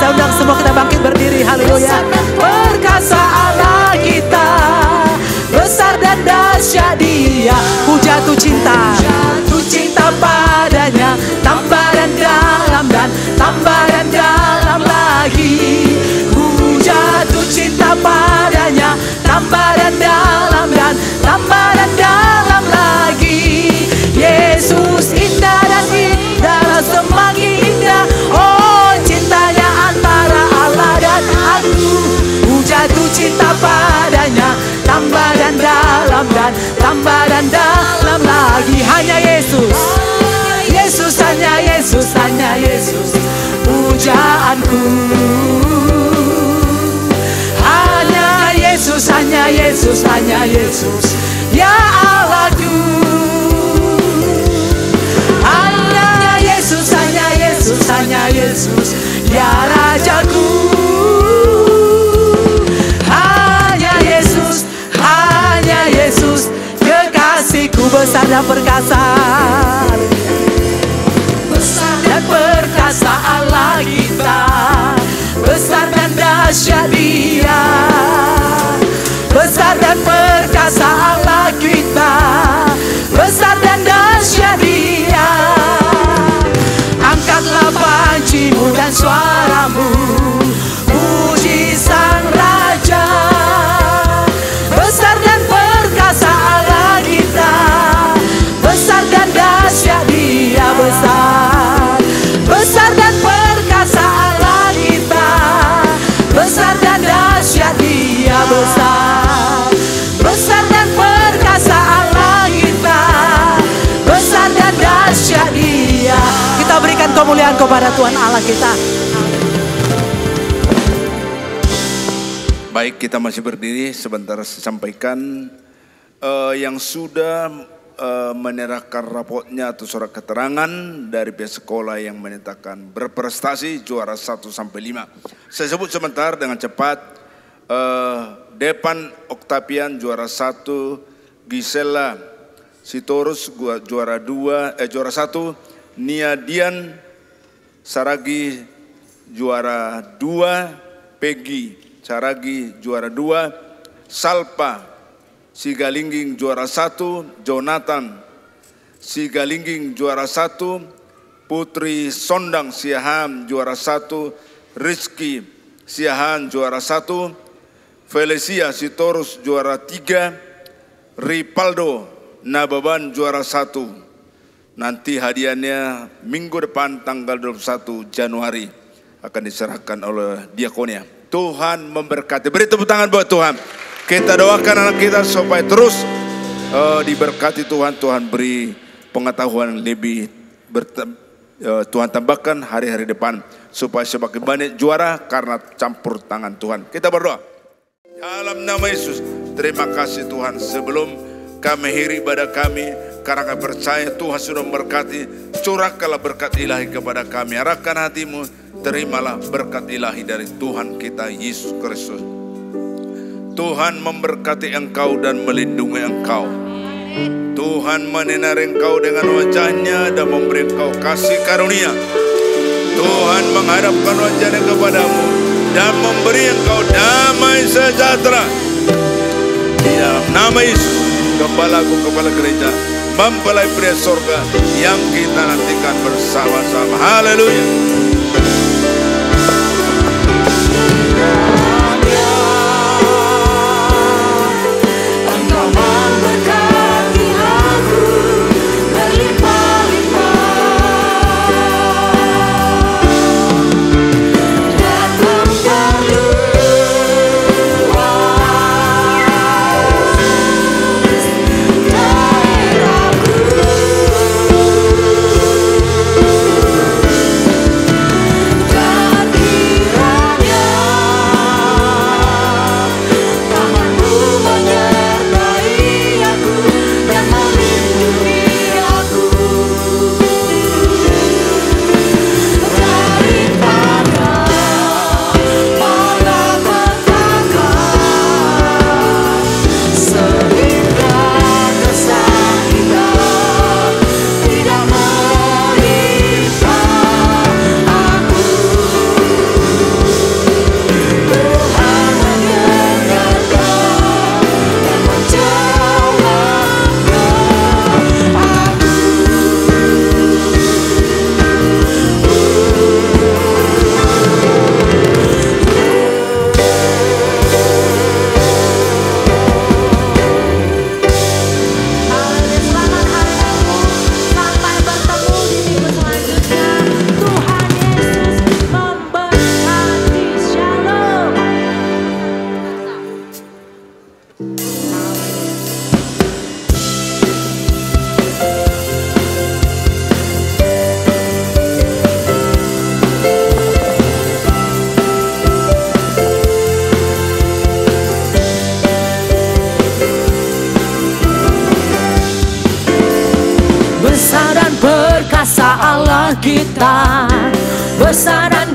Saya undang semua kita bangkit berdiri, haleluya. Perkasa Allah kita, besar dan dahsyat Dia. Ku jatuh cinta padanya, tambah dan dalam dan tambah dan dalam lagi. Ku jatuh cinta padanya, tambah dan dalam dan tambah dan dalam lagi. Yesus indah dan indah, semakin indah. Oh, cintanya antara Allah dan aku. Ku jatuh cinta padanya, tambah dan dalam dan tambah dan dalam lagi. Hanya Yesus, Yesus, hanya Yesus, hanya Yesus, pujaanku. Hanya Yesus, hanya Yesus, hanya Yesus, ya Allahku. Hanya Yesus, hanya Yesus, hanya Yesus, ya Rajaku. Hanya Yesus, hanya Yesus, kekasihku. Besar dan perkasa, besar dan perkasa Allah kita, besar dan dahsyat Dia. Besar dan perkasa Allah kita, besar dan dahsyat Dia. Angkatlah pancimu dan suaramu, puji Sang Raja. Besar dan perkasa Allah kita, besar dan dahsyat Dia. Besar, besar dan perkasa Allah kita, besar dan dahsyat Dia. Besar, besar dan perkasa Allah kita, besar dan dahsyat Dia. Kita berikan kemuliaan kepada Tuhan Allah kita. Baik, kita masih berdiri. Sebentar saya sampaikan yang sudah menyerahkan rapotnya atau surat keterangan dari pihak sekolah yang menyatakan berprestasi juara 1 sampai 5. Saya sebut sebentar dengan cepat. Depan Octavian juara 1, Gisela Sitorus juara 1, Nia Dian Saragi juara 2, Peggy Saragi juara 2, Salpa Sigalingging juara 1, Jonathan Sigalingging juara 1, Putri Sondang Siahan juara 1, Rizky Siahan juara 1, Felicia Sitorus juara 3, Ripaldo Nababan juara 1. Nanti hadiahnya minggu depan tanggal 21 Januari akan diserahkan oleh diakonia. Tuhan memberkati. Beri tepuk tangan buat Tuhan. Kita doakan anak kita supaya terus diberkati Tuhan. Tuhan beri pengetahuan lebih. Tuhan tambahkan hari-hari depan supaya semakin banyak juara karena campur tangan Tuhan. Kita berdoa. Dalam nama Yesus, terima kasih Tuhan. Sebelum kami akhiri ibadah kami, karena kami percaya Tuhan sudah memberkati, curahkanlah berkat ilahi kepada kami. Arahkan hatimu, terimalah berkat ilahi dari Tuhan kita Yesus Kristus. Tuhan memberkati engkau dan melindungi engkau. Tuhan menyinari engkau dengan wajahnya dan memberi engkau kasih karunia. Tuhan menghadapkan wajahnya kepadamu dan memberi engkau damai sejahtera. Di dalam nama Yesus, Gembalaku, Kepala Gereja, mempelai pria sorga yang kita nantikan bersama-sama. Haleluya. kita, besar dan